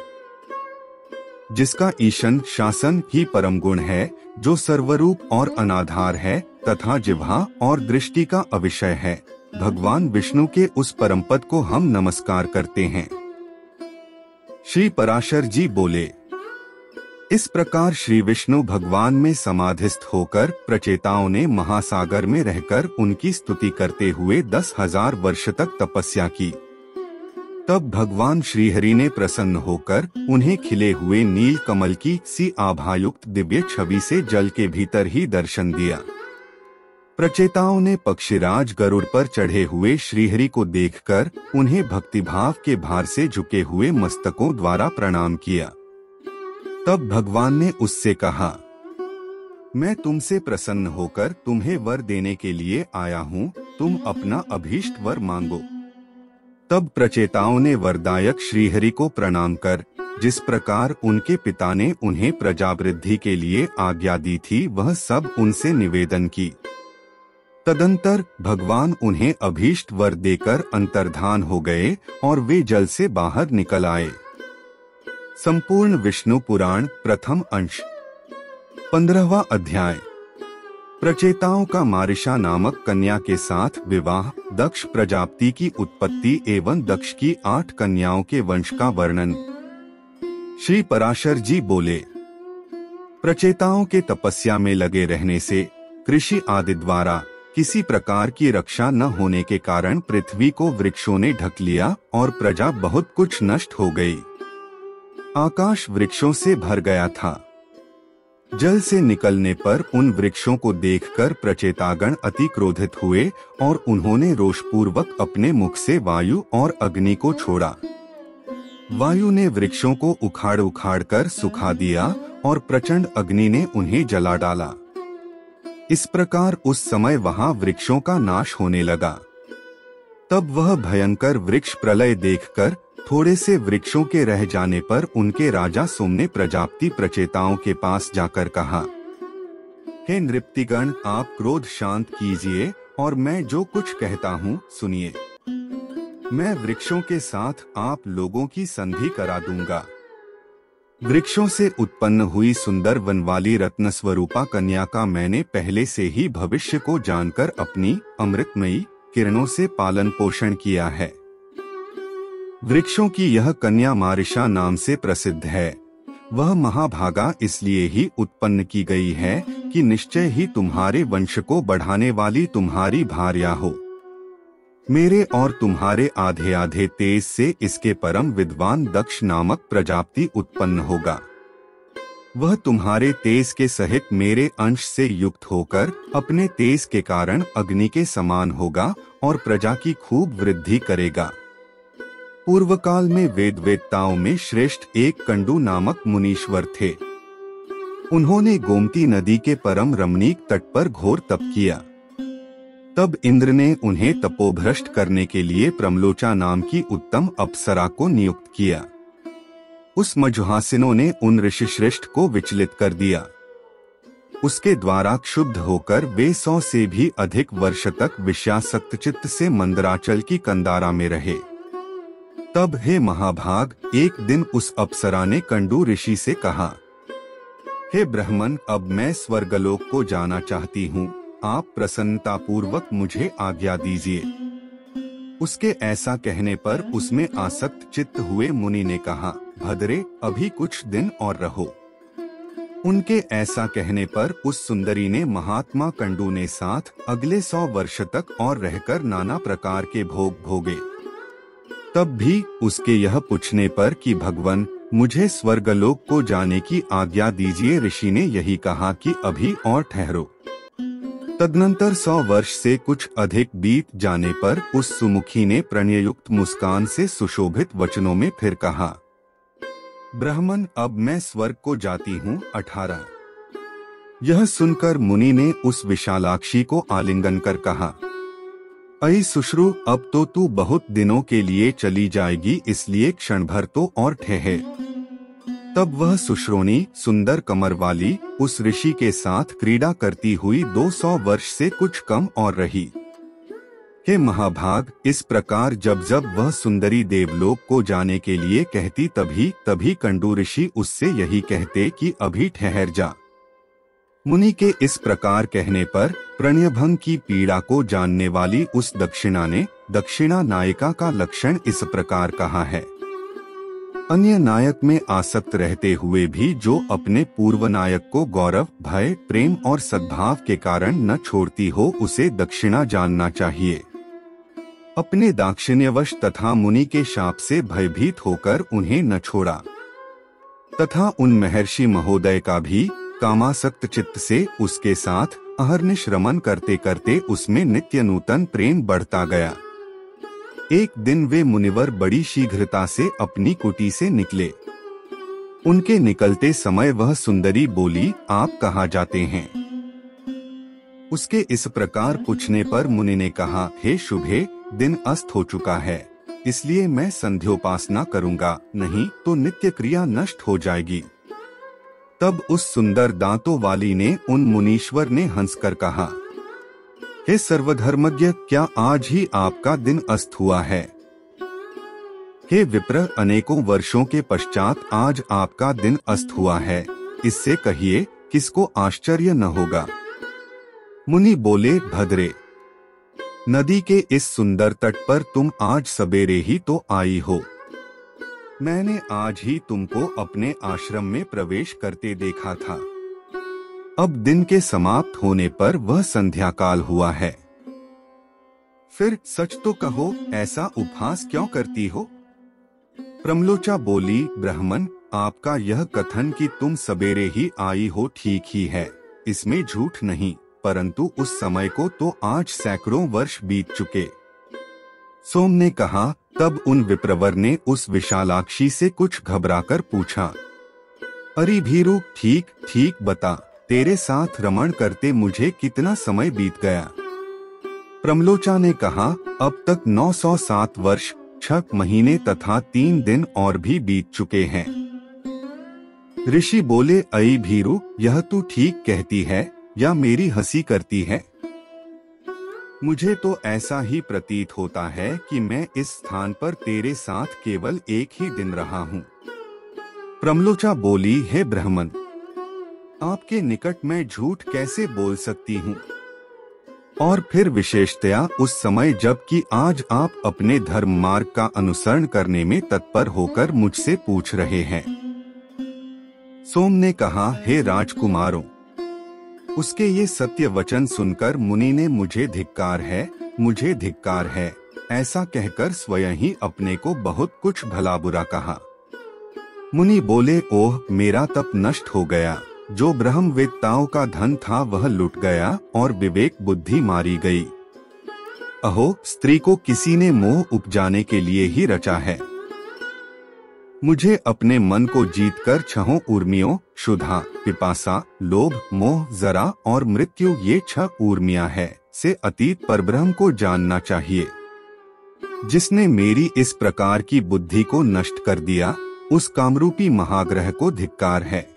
जिसका ईशन शासन ही परम गुण है, जो सर्वरूप और अनाधार है तथा जिह्वा और दृष्टि का अविषय है, भगवान विष्णु के उस परम पद को हम नमस्कार करते हैं। श्री पराशर जी बोले, इस प्रकार श्री विष्णु भगवान में समाधिस्थ होकर प्रचेताओं ने महासागर में रहकर उनकी स्तुति करते हुए 10,000 वर्ष तक तपस्या की। तब भगवान श्रीहरि ने प्रसन्न होकर उन्हें खिले हुए नील कमल की सी आभायुक्त दिव्य छवि से जल के भीतर ही दर्शन दिया। प्रचेताओं ने पक्षीराज गरुड़ पर चढ़े हुए श्रीहरि को देखकर उन्हें भक्तिभाव के भार से झुके हुए मस्तकों द्वारा प्रणाम किया। तब भगवान ने उससे कहा, मैं तुमसे प्रसन्न होकर तुम्हें वर देने के लिए आया हूँ, तुम अपना अभीष्ट वर मांगो। तब प्रचेताओं ने वरदायक श्रीहरि को प्रणाम कर जिस प्रकार उनके पिता ने उन्हें प्रजावृद्धि के लिए आज्ञा दी थी वह सब उनसे निवेदन की। तदंतर भगवान उन्हें अभीष्ट वर देकर अंतर्धान हो गए और वे जल से बाहर निकल आए। संपूर्ण विष्णु पुराण प्रथम अंश 15वां अध्याय। प्रचेताओं का मारिशा नामक कन्या के साथ विवाह, दक्ष प्रजापति की उत्पत्ति एवं दक्ष की 8 कन्याओं के वंश का वर्णन। श्री पराशर जी बोले, प्रचेताओं के तपस्या में लगे रहने से कृषि आदि द्वारा किसी प्रकार की रक्षा न होने के कारण पृथ्वी को वृक्षों ने ढक लिया और प्रजा बहुत कुछ नष्ट हो गई। आकाश वृक्षों से भर गया था। जल से निकलने पर उन वृक्षों को देखकर प्रचेतागण अति क्रोधित हुए और उन्होंने रोषपूर्वक अपने मुख से वायु और अग्नि को छोड़ा। वायु ने वृक्षों को उखाड़ उखाड़ कर सुखा दिया और प्रचंड अग्नि ने उन्हें जला डाला। इस प्रकार उस समय वहां वृक्षों का नाश होने लगा। तब वह भयंकर वृक्ष प्रलय देखकर थोड़े से वृक्षों के रह जाने पर उनके राजा सोम ने प्रजापति प्रचेताओं के पास जाकर कहा, हे नृपतिगण, आप क्रोध शांत कीजिए और मैं जो कुछ कहता हूँ सुनिए। मैं वृक्षों के साथ आप लोगों की संधि करा दूंगा। वृक्षों से उत्पन्न हुई सुंदर वनवाली रत्न स्वरूपा कन्या का मैंने पहले से ही भविष्य को जानकर अपनी अमृतमयी किरणों से पालन पोषण किया है। वृक्षों की यह कन्या मारिशा नाम से प्रसिद्ध है। वह महाभागा इसलिए ही उत्पन्न की गई है कि निश्चय ही तुम्हारे वंश को बढ़ाने वाली तुम्हारी भार्या हो। मेरे और तुम्हारे आधे आधे तेज से इसके परम विद्वान दक्ष नामक प्रजापति उत्पन्न होगा। वह तुम्हारे तेज के सहित मेरे अंश से युक्त होकर अपने तेज के कारण अग्नि के समान होगा और प्रजा की खूब वृद्धि करेगा। पूर्व काल में वेदवेत्ताओं में श्रेष्ठ एक कंडू नामक मुनीश्वर थे। उन्होंने गोमती नदी के परम रमणीक तट पर घोर तप किया। तब इंद्र ने उन्हें तपोभ्रष्ट करने के लिए प्रमलोचा नाम की उत्तम अप्सरा को नियुक्त किया। उस मजुहासिनों ने उन ऋषि श्रेष्ठ को विचलित कर दिया। उसके द्वारा क्षुब्ध होकर वे 100 से भी अधिक वर्ष तक विषयासक्त चित्त से मंदराचल की कंदारा में रहे। तब हे महाभाग, एक दिन उस अप्सरा ने कंडू ऋषि से कहा, हे ब्राह्मण, अब मैं स्वर्गलोक को जाना चाहती हूँ, आप प्रसन्नता पूर्वक मुझे आज्ञा दीजिए। उसके ऐसा कहने पर उसमें आसक्त चित्त हुए मुनि ने कहा, भद्रे, अभी कुछ दिन और रहो। उनके ऐसा कहने पर उस सुंदरी ने महात्मा कंडू ने साथ अगले 100 वर्ष तक और रहकर नाना प्रकार के भोग भोगे। तब भी उसके यह पूछने पर कि भगवान, मुझे स्वर्गलोक को जाने की आज्ञा दीजिए, ऋषि ने यही कहा कि अभी और ठहरो। तदनंतर 100 वर्ष से कुछ अधिक बीत जाने पर उस सुमुखी ने प्रणययुक्त मुस्कान से सुशोभित वचनों में फिर कहा, ब्राह्मण, अब मैं स्वर्ग को जाती हूँ। 18। यह सुनकर मुनि ने उस विशालाक्षी को आलिंगन कर कहा, अई सुश्रु, अब तो तू बहुत दिनों के लिए चली जाएगी, इसलिए क्षण भर तो और ठहर। तब वह सुश्रोनी सुंदर कमर वाली उस ऋषि के साथ क्रीड़ा करती हुई 200 वर्ष से कुछ कम और रही। हे महाभाग, इस प्रकार जब जब वह सुंदरी देवलोक को जाने के लिए कहती तभी कंडू ऋषि उससे यही कहते कि अभी ठहर जा। मुनि के इस प्रकार कहने पर प्रणयभंग की पीड़ा को जानने वाली उस दक्षिणा ने दक्षिणा नायिका का लक्षण इस प्रकार कहा है, अन्य नायक में आसक्त रहते हुए भी जो अपने पूर्व नायक को गौरव, भय, प्रेम और सद्भाव के कारण न छोड़ती हो, उसे दक्षिणा जानना चाहिए। अपने दाक्षिण्यवश तथा मुनि के शाप से भयभीत होकर उन्हें न छोड़ा, तथा उन महर्षि महोदय का भी कामासक्त चित्त से उसके साथ अहर्निश रमन करते करते उसमें नित्य नूतन प्रेम बढ़ता गया। एक दिन वे मुनिवर बड़ी शीघ्रता से अपनी कुटी से निकले। उनके निकलते समय वह सुंदरी बोली, आप कहाँ जाते हैं? उसके इस प्रकार पूछने पर मुनि ने कहा, हे शुभे, दिन अस्त हो चुका है, इसलिए मैं संध्योपासना करूंगा, नहीं तो नित्य क्रिया नष्ट हो जाएगी। तब उस सुंदर दांतों वाली ने उन मुनीश्वर ने हंसकर कहा, हे सर्वधर्मज्ञ, क्या आज ही आपका दिन अस्त हुआ है? हे विप्र, अनेकों वर्षों के पश्चात आज आपका दिन अस्त हुआ है, इससे कहिए किसको आश्चर्य न होगा। मुनि बोले, भद्रे, नदी के इस सुंदर तट पर तुम आज सवेरे ही तो आई हो। मैंने आज ही तुमको अपने आश्रम में प्रवेश करते देखा था। अब दिन के समाप्त होने पर वह संध्या काल हुआ है। फिर सच तो कहो, ऐसा उपहास क्यों करती हो? प्रमलोचा बोली, ब्राह्मण, आपका यह कथन कि तुम सवेरे ही आई हो ठीक ही है, इसमें झूठ नहीं, परंतु उस समय को तो आज सैकड़ों वर्ष बीत चुके। सोम ने कहा, तब उन विप्रवर ने उस विशालाक्षी से कुछ घबराकर पूछा, अरे भीरू, ठीक ठीक बता, तेरे साथ रमण करते मुझे कितना समय बीत गया? प्रमलोचा ने कहा, अब तक 907 वर्ष, 6 महीने तथा 3 दिन और भी बीत चुके हैं। ऋषि बोले, अई भीरू, यह तू ठीक कहती है या मेरी हंसी करती है? मुझे तो ऐसा ही प्रतीत होता है कि मैं इस स्थान पर तेरे साथ केवल एक ही दिन रहा हूँ। प्रमलोचा बोली, हे ब्राह्मण, आपके निकट मैं झूठ कैसे बोल सकती हूँ? और फिर विशेषतया उस समय जबकि आज आप अपने धर्म मार्ग का अनुसरण करने में तत्पर होकर मुझसे पूछ रहे हैं। सोम ने कहा, हे राजकुमारों, उसके ये सत्य वचन सुनकर मुनि ने मुझे धिक्कार है, मुझे धिक्कार है, ऐसा कहकर स्वयं ही अपने को बहुत कुछ भला बुरा कहा। मुनि बोले, ओह, मेरा तप नष्ट हो गया, जो ब्रह्मवेत्ताओं का धन था वह लुट गया और विवेक बुद्धि मारी गई। अहो, स्त्री को किसी ने मोह उपजाने के लिए ही रचा है। मुझे अपने मन को जीतकर छहों उर्मियों, क्षुधा, पिपासा, लोभ, मोह, जरा और मृत्यु, ये 6 उर्मियां है, से अतीत परब्रह्म को जानना चाहिए। जिसने मेरी इस प्रकार की बुद्धि को नष्ट कर दिया, उस कामरूपी महाग्रह को धिक्कार है।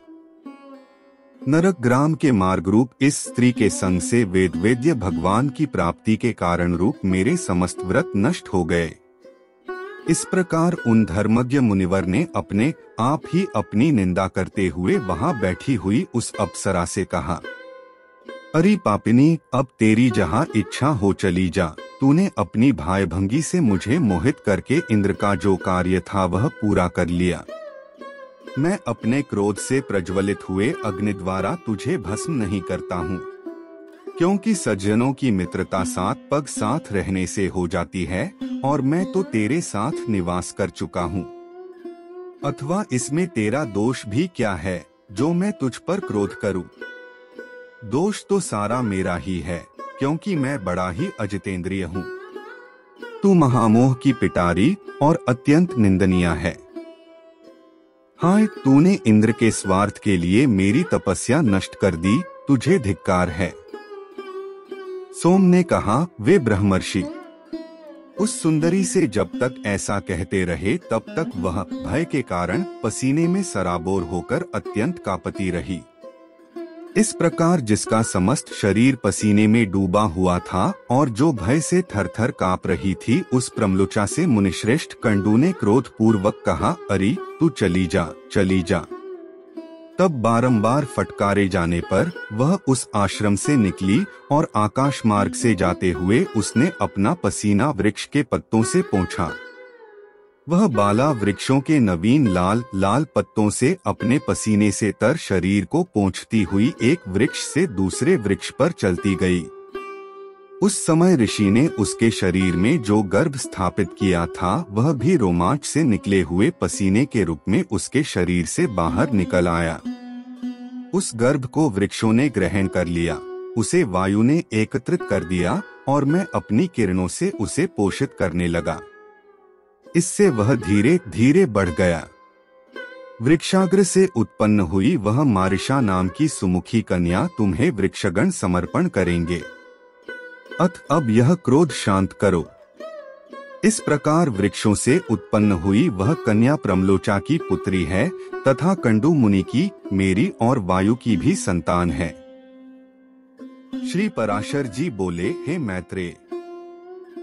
नरक ग्राम के मार्ग रूप इस स्त्री के संग से वेदवेद्य भगवान की प्राप्ति के कारण रूप मेरे समस्त व्रत नष्ट हो गए। इस प्रकार उन धर्मज्ञ मुनिवर ने अपने आप ही अपनी निंदा करते हुए वहां बैठी हुई उस अप्सरा से कहा, अरे पापिनी, अब तेरी जहां इच्छा हो चली जा। तूने अपनी भाईभंगी से मुझे मोहित करके इंद्र का जो कार्य था वह पूरा कर लिया। मैं अपने क्रोध से प्रज्वलित हुए अग्नि द्वारा तुझे भस्म नहीं करता हूँ, क्योंकि सज्जनों की मित्रता साथ पग साथ रहने से हो जाती है और मैं तो तेरे साथ निवास कर चुका हूँ। अथवा इसमें तेरा दोष भी क्या है जो मैं तुझ पर क्रोध करूँ? दोष तो सारा मेरा ही है, क्योंकि मैं बड़ा ही अजितेंद्रिय हूँ। तू महामोह की पिटारी और अत्यंत निंदनीय है। हाय, तूने इंद्र के स्वार्थ के लिए मेरी तपस्या नष्ट कर दी, तुझे धिक्कार है। सोम ने कहा, वे ब्रह्मर्षि, उस सुंदरी से जब तक ऐसा कहते रहे तब तक वह भय के कारण पसीने में सराबोर होकर अत्यंत कांपती रही। इस प्रकार जिसका समस्त शरीर पसीने में डूबा हुआ था और जो भय से थरथर कांप रही थी, उस प्रमलोचा से मुनिश्रेष्ठ कंडू ने क्रोध पूर्वक कहा, अरे तू चली जा, चली जा। तब बारंबार फटकारे जाने पर वह उस आश्रम से निकली और आकाश मार्ग से जाते हुए उसने अपना पसीना वृक्ष के पत्तों से पोंछा। वह बाला वृक्षों के नवीन लाल लाल पत्तों से अपने पसीने से तर शरीर को पोंछती हुई एक वृक्ष से दूसरे वृक्ष पर चलती गई। उस समय ऋषि ने उसके शरीर में जो गर्भ स्थापित किया था वह भी रोमांच से निकले हुए पसीने के रूप में उसके शरीर से बाहर निकल आया। उस गर्भ को वृक्षों ने ग्रहण कर लिया, उसे वायु ने एकत्रित कर दिया और मैं अपनी किरणों से उसे पोषित करने लगा। इससे वह धीरे धीरे बढ़ गया। वृक्षाग्र से उत्पन्न हुई वह मारिशा नाम की सुमुखी कन्या तुम्हें वृक्षगण समर्पण करेंगे। अब यह क्रोध शांत करो। इस प्रकार वृक्षों से उत्पन्न हुई वह कन्या प्रमलोचा की पुत्री है तथा कंडू मुनि की, मेरी और वायु की भी संतान है। श्री पराशर जी बोले, हे मैत्रेय,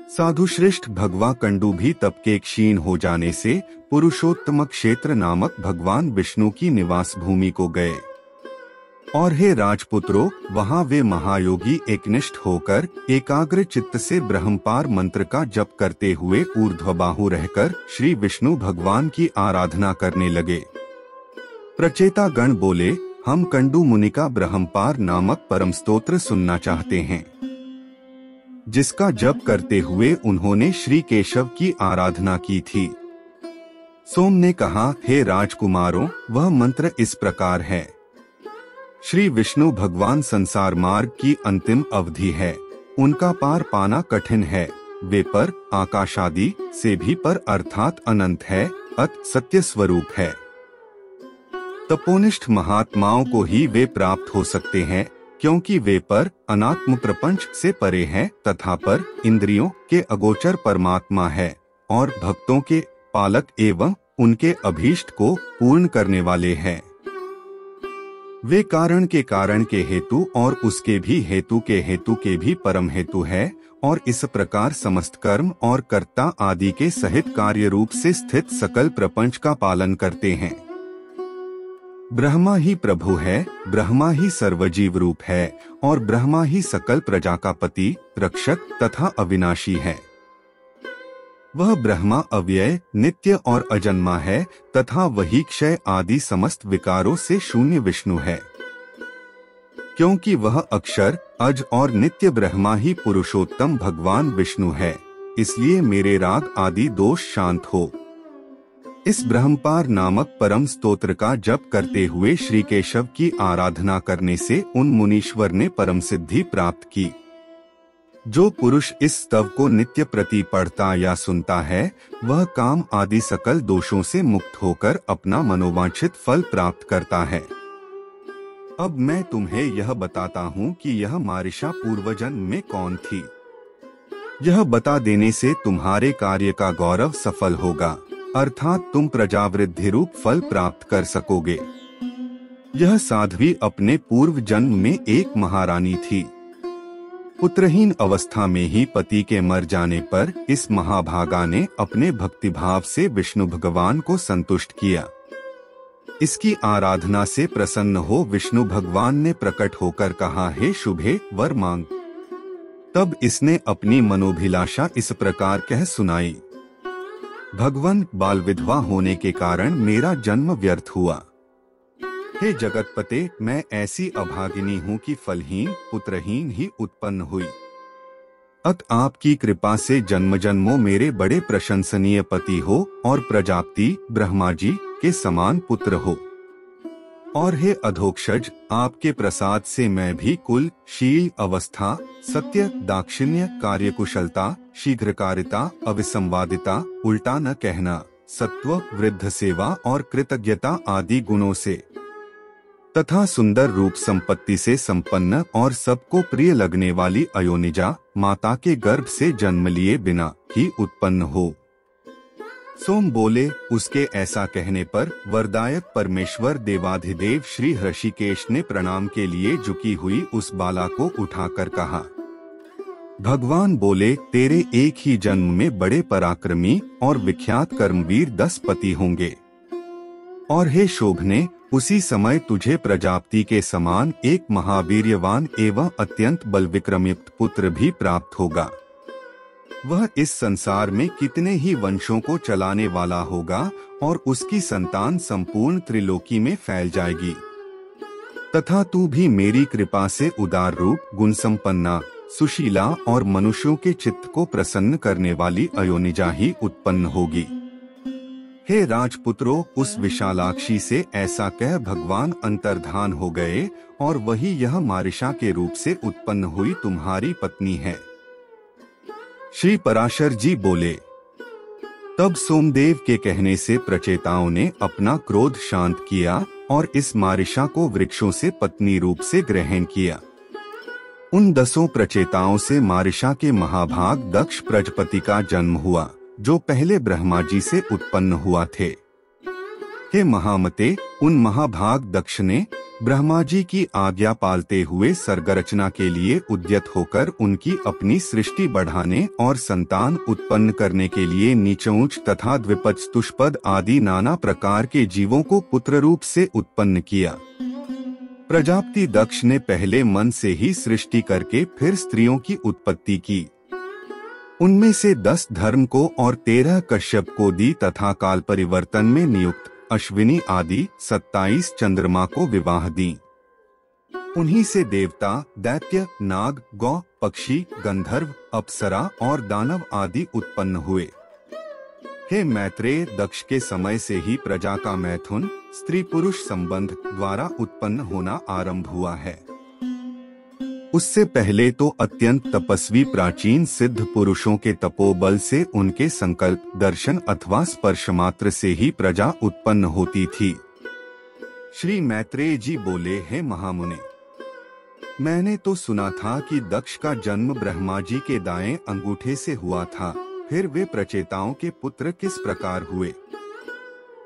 साधु श्रेष्ठ भगवा कंडू भी तप के क्षीण हो जाने से पुरुषोत्तम क्षेत्र नामक भगवान विष्णु की निवास भूमि को गए। और हे राजपुत्रों, वहां वे महायोगी एकनिष्ठ होकर एकाग्र चित्त से ब्रह्मपार मंत्र का जप करते हुए ऊर्ध्वबाहु रहकर श्री विष्णु भगवान की आराधना करने लगे। प्रचेता गण बोले, हम कंडू मुनि का ब्रह्मपार नामक परम स्तोत्र सुनना चाहते हैं, जिसका जप करते हुए उन्होंने श्री केशव की आराधना की थी। सोम ने कहा, हे राजकुमारों, वह मंत्र इस प्रकार है। श्री विष्णु भगवान संसार मार्ग की अंतिम अवधि है, उनका पार पाना कठिन है, वे पर आकाशादि से भी पर अर्थात अनंत है, सत्य स्वरूप है। तपोनिष्ठ महात्माओं को ही वे प्राप्त हो सकते हैं, क्योंकि वे पर अनात्म प्रपंच से परे हैं तथा पर इंद्रियों के अगोचर परमात्मा है और भक्तों के पालक एवं उनके अभीष्ट को पूर्ण करने वाले हैं। वे कारण के हेतु और उसके भी हेतु के भी परम हेतु है और इस प्रकार समस्त कर्म और कर्ता आदि के सहित कार्य रूप से स्थित सकल प्रपंच का पालन करते हैं। ब्रह्मा ही प्रभु है, ब्रह्मा ही सर्वजीव रूप है और ब्रह्मा ही सकल प्रजा का पति, रक्षक तथा अविनाशी है। वह ब्रह्मा अव्यय, नित्य और अजन्मा है तथा वही क्षय आदि समस्त विकारों से शून्य विष्णु है। क्योंकि वह अक्षर, अज और नित्य ब्रह्मा ही पुरुषोत्तम भगवान विष्णु है, इसलिए मेरे राग आदि दोष शांत हो। इस ब्रह्मपार नामक परम स्तोत्र का जप करते हुए श्री केशव की आराधना करने से उन मुनीश्वर ने परम सिद्धि प्राप्त की। जो पुरुष इस स्तव को नित्य प्रति पढ़ता या सुनता है, वह काम आदि सकल दोषों से मुक्त होकर अपना मनोवांछित फल प्राप्त करता है। अब मैं तुम्हें यह बताता हूँ कि यह मारिशा पूर्वजन्म में कौन थी। यह बता देने से तुम्हारे कार्य का गौरव सफल होगा, अर्थात तुम प्रजावृद्धि रूप फल प्राप्त कर सकोगे। यह साध्वी अपने पूर्व जन्म में एक महारानी थी। पुत्रहीन अवस्था में ही पति के मर जाने पर इस महाभागा ने अपने भक्तिभाव से विष्णु भगवान को संतुष्ट किया। इसकी आराधना से प्रसन्न हो विष्णु भगवान ने प्रकट होकर कहा, हे शुभे, वर मांग। तब इसने अपनी मनोभिलाषा इस प्रकार कह सुनाई, भगवन, बाल विधवा होने के कारण मेरा जन्म व्यर्थ हुआ। हे जगतपते, मैं ऐसी अभागिनी हूँ कि फलहीन पुत्रहीन ही उत्पन्न हुई। आपकी कृपा से जन्म जन्मों मेरे बड़े प्रशंसनीय पति हो और प्रजापति ब्रह्मा जी के समान पुत्र हो। और हे अधोक्षज, आपके प्रसाद से मैं भी कुल, शील, अवस्था, सत्य, दाक्षिण्य, कार्यकुशलता, शीघ्रकारिता, अविसंवादिता, उल्टा न कहना, सत्व, वृद्ध सेवा और कृतज्ञता आदि गुणों से तथा सुंदर रूप संपत्ति से संपन्न और सबको प्रिय लगने वाली अयोनिजा माता के गर्भ से जन्म लिए बिना ही उत्पन्न हो। सोम बोले, उसके ऐसा कहने पर वरदायक परमेश्वर देवाधिदेव श्री ऋषिकेश ने प्रणाम के लिए झुकी हुई उस बाला को उठाकर कहा। भगवान बोले, तेरे एक ही जन्म में बड़े पराक्रमी और विख्यात कर्मवीर 10 पति होंगे। और हे शोभने, उसी समय तुझे प्रजापति के समान एक महावीर्यवान एवं अत्यंत बल विक्रमयुक्त पुत्र भी प्राप्त होगा। वह इस संसार में कितने ही वंशों को चलाने वाला होगा और उसकी संतान संपूर्ण त्रिलोकी में फैल जाएगी। तथा तू भी मेरी कृपा से उदार रूप, गुण संपन्ना, सुशीला और मनुष्यों के चित्त को प्रसन्न करने वाली अयोनिजा ही उत्पन्न होगी। हे राजपुत्रों, उस विशालाक्षी से ऐसा कह भगवान अंतर्धान हो गए और वही यह मारिशा के रूप से उत्पन्न हुई तुम्हारी पत्नी है। श्री पराशर जी बोले, तब सोमदेव के कहने से प्रचेताओं ने अपना क्रोध शांत किया और इस मारिशा को वृक्षों से पत्नी रूप से ग्रहण किया। उन 10 प्रचेताओं से मारिशा के महाभाग दक्ष प्रजापति का जन्म हुआ, जो पहले ब्रह्मा जी से उत्पन्न हुआ थे। हे महामते, उन महाभाग दक्ष ने ब्रह्मा जी की आज्ञा पालते हुए सर्गरचना के लिए उद्यत होकर उनकी अपनी सृष्टि बढ़ाने और संतान उत्पन्न करने के लिए नीचऊंच तथा द्विपद चतुष्पद आदि नाना प्रकार के जीवों को पुत्र रूप से उत्पन्न किया। प्रजापति दक्ष ने पहले मन से ही सृष्टि करके फिर स्त्रियों की उत्पत्ति की। उनमें से 10 धर्म को और 13 कश्यप को दी तथा काल परिवर्तन में नियुक्त अश्विनी आदि 27 चंद्रमा को विवाह दी। उन्हीं से देवता, दैत्य, नाग, गौ, पक्षी, गंधर्व, अप्सरा और दानव आदि उत्पन्न हुए। हे मैत्रेय, दक्ष के समय से ही प्रजा का मैथुन स्त्री पुरुष संबंध द्वारा उत्पन्न होना आरंभ हुआ है। उससे पहले तो अत्यंत तपस्वी प्राचीन सिद्ध पुरुषों के तपोबल से उनके संकल्प, दर्शन अथवा स्पर्श मात्र से ही प्रजा उत्पन्न होती थी। श्री मैत्रेय जी बोले, हे महामुने, मैंने तो सुना था कि दक्ष का जन्म ब्रह्मा जी के दाएं अंगूठे से हुआ था, फिर वे प्रचेताओं के पुत्र किस प्रकार हुए?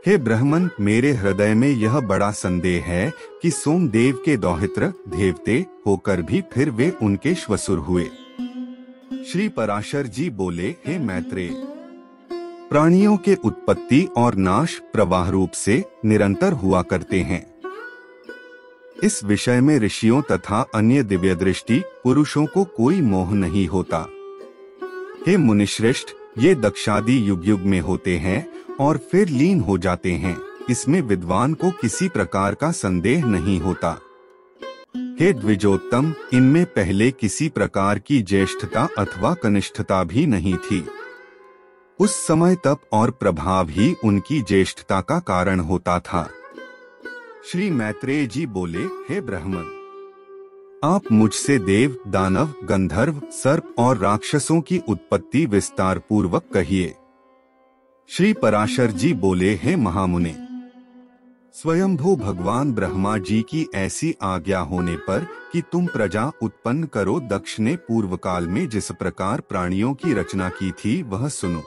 हे ब्राह्मण, मेरे हृदय में यह बड़ा संदेह है कि सोमदेव के दौहित्र देवते होकर भी फिर वे उनके श्वसुर हुए। श्री पराशर जी बोले, हे मैत्रेय, प्राणियों के उत्पत्ति और नाश प्रवाह रूप से निरंतर हुआ करते हैं। इस विषय में ऋषियों तथा अन्य दिव्य दृष्टि पुरुषों को कोई मोह नहीं होता। हे मुनिश्रेष्ठ, ये दक्षादि युग युग में होते हैं और फिर लीन हो जाते हैं, इसमें विद्वान को किसी प्रकार का संदेह नहीं होता। हे द्विजोत्तम, इनमें पहले किसी प्रकार की ज्येष्ठता अथवा कनिष्ठता भी नहीं थी। उस समय तप और प्रभाव ही उनकी ज्येष्ठता का कारण होता था। श्री मैत्रेय जी बोले, हे ब्राह्मण, आप मुझसे देव, दानव, गंधर्व, सर्प और राक्षसों की उत्पत्ति विस्तार पूर्वक कहिए। श्री पराशर जी बोले, हे महामुने, स्वयंभू भगवान ब्रह्मा जी की ऐसी आज्ञा होने पर कि तुम प्रजा उत्पन्न करो, दक्ष ने पूर्व काल में जिस प्रकार प्राणियों की रचना की थी वह सुनो।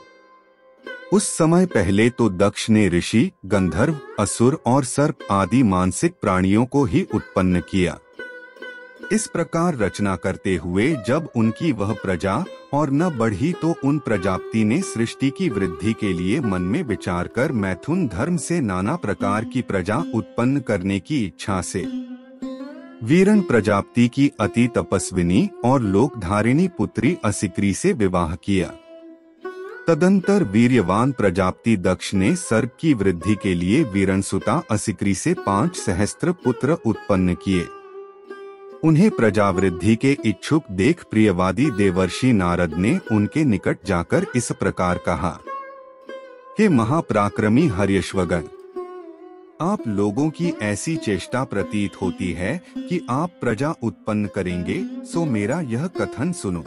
उस समय पहले तो दक्ष ने ऋषि, गंधर्व, असुर और सर्प आदि मानसिक प्राणियों को ही उत्पन्न किया। इस प्रकार रचना करते हुए जब उनकी वह प्रजा और न बढ़ी तो उन प्रजापति ने सृष्टि की वृद्धि के लिए मन में विचार कर मैथुन धर्म से नाना प्रकार की प्रजा उत्पन्न करने की इच्छा से वीरण प्रजापति की अति तपस्विनी और लोकधारिणी पुत्री असिक्री से विवाह किया। तदंतर वीर्यवान प्रजापति दक्ष ने सर्प की वृद्धि के लिए वीरणसुता असिक्री से 5 सहस्त्र पुत्र उत्पन्न किए। उन्हें प्रजावृद्धि के इच्छुक देख प्रियवादी देवर्षि नारद ने उनके निकट जाकर इस प्रकार कहा, हे महापराक्रमी हर्यश्वगण, आप लोगों की ऐसी चेष्टा प्रतीत होती है कि आप प्रजा उत्पन्न करेंगे, सो मेरा यह कथन सुनो।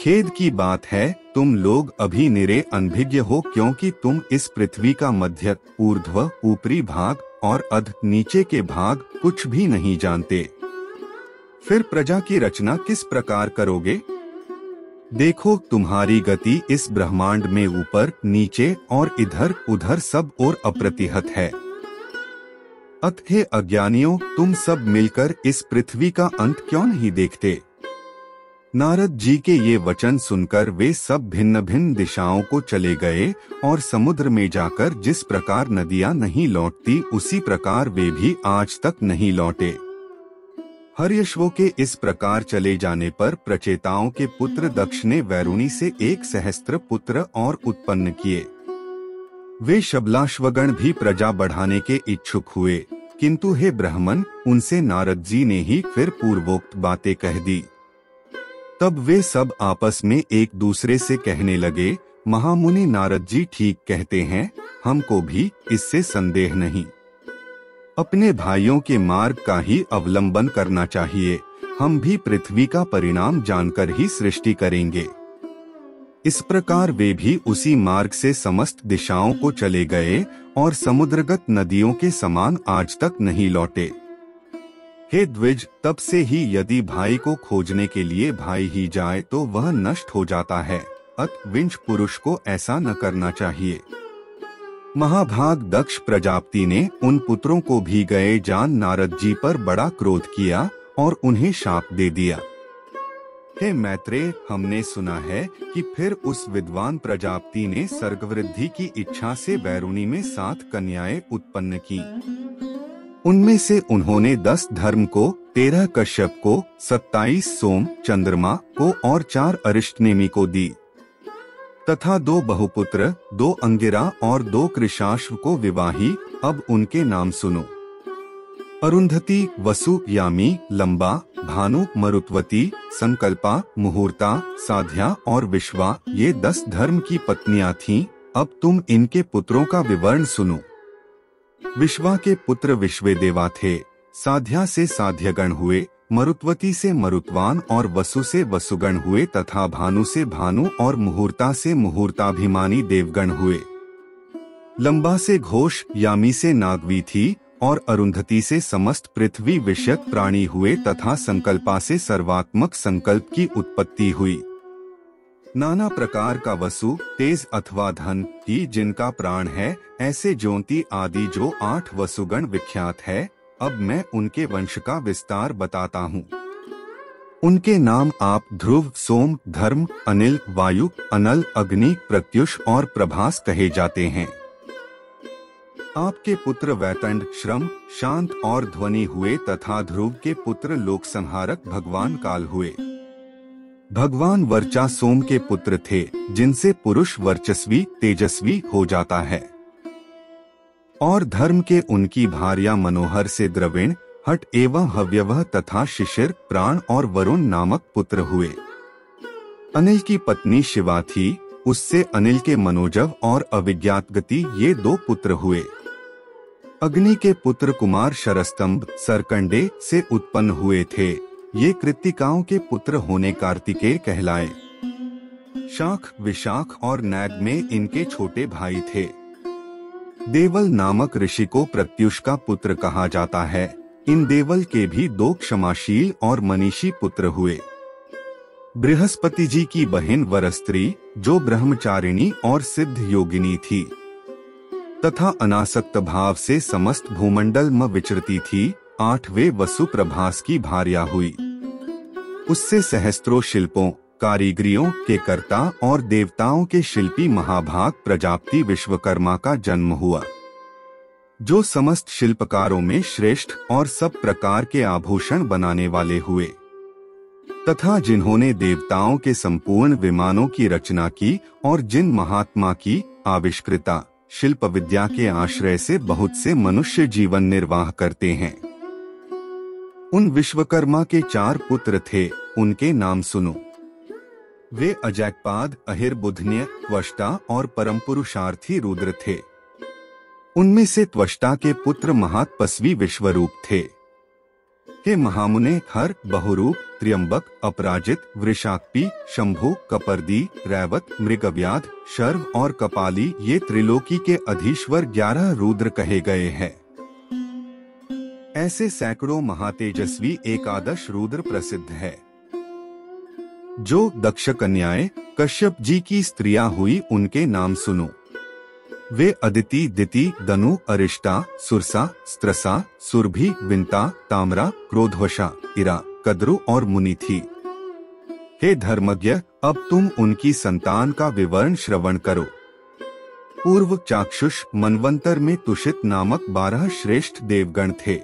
खेद की बात है, तुम लोग अभी निरे अनभिज्ञ हो, क्योंकि तुम इस पृथ्वी का मध्य, ऊर्ध्व, ऊपरी भाग और अध नीचे के भाग कुछ भी नहीं जानते। फिर प्रजा की रचना किस प्रकार करोगे? देखो, तुम्हारी गति इस ब्रह्मांड में ऊपर, नीचे और इधर उधर सब ओर अप्रतिहत है। अतः अज्ञानियों, तुम सब मिलकर इस पृथ्वी का अंत क्यों नहीं देखते? नारद जी के ये वचन सुनकर वे सब भिन्न भिन्न दिशाओं को चले गए और समुद्र में जाकर जिस प्रकार नदियां नहीं लौटती, उसी प्रकार वे भी आज तक नहीं लौटे। हर्यश्वों के इस प्रकार चले जाने पर प्रचेताओं के पुत्र दक्ष ने वैरुणी से 1 सहस्त्र पुत्र और उत्पन्न किए। वे शबलाश्वगण भी प्रजा बढ़ाने के इच्छुक हुए, किंतु हे ब्राह्मण, उनसे नारद जी ने ही फिर पूर्वोक्त बातें कह दी। तब वे सब आपस में एक दूसरे से कहने लगे, महामुनि नारद जी ठीक कहते हैं, हमको भी इससे संदेह नहीं। अपने भाइयों के मार्ग का ही अवलंबन करना चाहिए। हम भी पृथ्वी का परिणाम जानकर ही सृष्टि करेंगे। इस प्रकार वे भी उसी मार्ग से समस्त दिशाओं को चले गए और समुद्रगत नदियों के समान आज तक नहीं लौटे। हे द्विज, तब से ही यदि भाई को खोजने के लिए भाई ही जाए तो वह नष्ट हो जाता है। विंश पुरुष को ऐसा न करना चाहिए। महाभाग दक्ष प्रजापति ने उन पुत्रों को भी गए जान नारद जी पर बड़ा क्रोध किया और उन्हें शाप दे दिया। हे मैत्रेय, हमने सुना है कि फिर उस विद्वान प्रजापति ने सर्गवृद्धि की इच्छा से वैरुणी में 7 कन्याएं उत्पन्न की। उनमें से उन्होंने 10 धर्म को, 13 कश्यप को, 27 सोम चंद्रमा को और 4 अरिष्टनेमि को दी तथा 2 बहुपुत्र, 2 अंगिरा और 2 कृशाश्व को विवाही। अब उनके नाम सुनो। अरुंधति, वसु, यामी, लंबा, भानु, मरुत्वती, संकल्पा, मुहूर्ता, साध्या और विश्वा ये 10 धर्म की पत्नियां थीं। अब तुम इनके पुत्रों का विवरण सुनो। विश्वा के पुत्र विश्वेदेवा थे, साध्या से साध्यगण हुए, मरुत्वती से मरुत्वान और वसु से वसुगण हुए तथा भानु से भानु और मुहूर्ता से मुहूर्ताभिमानी देवगण हुए। लंबा से घोष, यामी से नागवी थी और अरुंधति से समस्त पृथ्वी विषयक प्राणी हुए तथा संकल्पा से सर्वात्मक संकल्प की उत्पत्ति हुई। नाना प्रकार का वसु, तेज अथवा धन की जिनका प्राण है, ऐसे ज्योति आदि जो 8 वसुगण विख्यात है। अब मैं उनके वंश का विस्तार बताता हूँ। उनके नाम आप ध्रुव, सोम, धर्म, अनिल, वायु, अनल, अग्नि, प्रत्युष और प्रभास कहे जाते हैं। आपके पुत्र वैतंड, श्रम, शांत और ध्वनि हुए तथा ध्रुव के पुत्र लोक संहारक भगवान काल हुए। भगवान वर्चा सोम के पुत्र थे, जिनसे पुरुष वर्चस्वी तेजस्वी हो जाता है। और धर्म के उनकी भार्या मनोहर से द्रविण, हट एवं हव्यवह तथा शिशिर, प्राण और वरुण नामक पुत्र हुए। अनिल की पत्नी शिवा थी, उससे अनिल के मनोजव और अविज्ञात गति ये 2 पुत्र हुए। अग्नि के पुत्र कुमार शरस्तंभ, सरकंडे से उत्पन्न हुए थे। ये कृत्तिकाओं के पुत्र होने कार्तिकेय कहलाए। शाख, विशाख और नैग में इनके छोटे भाई थे। देवल नामक ऋषि को प्रत्युष का पुत्र कहा जाता है। इन देवल के भी 2 क्षमाशील और मनीषी पुत्र हुए। बृहस्पति जी की बहन वरस्त्री, जो ब्रह्मचारिणी और सिद्ध योगिनी थी तथा अनासक्त भाव से समस्त भूमंडल में विचरती थी, 8वें वसु प्रभास की भार्या हुई। उससे सहस्त्रों शिल्पों, कारीगरियों के कर्ता और देवताओं के शिल्पी महाभाग प्रजापति विश्वकर्मा का जन्म हुआ, जो समस्त शिल्पकारों में श्रेष्ठ और सब प्रकार के आभूषण बनाने वाले हुए तथा जिन्होंने देवताओं के संपूर्ण विमानों की रचना की और जिन महात्मा की आविष्कृता शिल्प विद्या के आश्रय से बहुत से मनुष्य जीवन निर्वाह करते हैं। उन विश्वकर्मा के 4 पुत्र थे, उनके नाम सुनो। वे अजैकपाद, अहिर्बुधन्य, त्वष्टा और परम पुरुषार्थी रुद्र थे। उनमें से त्वष्टा के पुत्र महातपस्वी विश्वरूप थे। हे महामुने, हर, बहुरूप, त्र्यंबक, अपराजित, वृषाक्पी, शंभु, कपर्दी, रैवत, मृगव्याध, शर्व और कपाली ये त्रिलोकी के अधीश्वर 11 रुद्र कहे गए हैं। ऐसे सैकड़ों महातेजस्वी एकादश रुद्र प्रसिद्ध है। जो दक्ष कन्याएं कश्यप जी की स्त्रियां हुई, उनके नाम सुनो। वे अदिति, दिति, दनु, अरिष्टा, सुरसा, स्त्रसा, सुरभि, विंता, ताम्रा, क्रोधवशा, इरा, कद्रु और मुनि थी। हे धर्मज्ञ, अब तुम उनकी संतान का विवरण श्रवण करो। पूर्व चाक्षुष मनवंतर में तुषित नामक 12 श्रेष्ठ देवगण थे।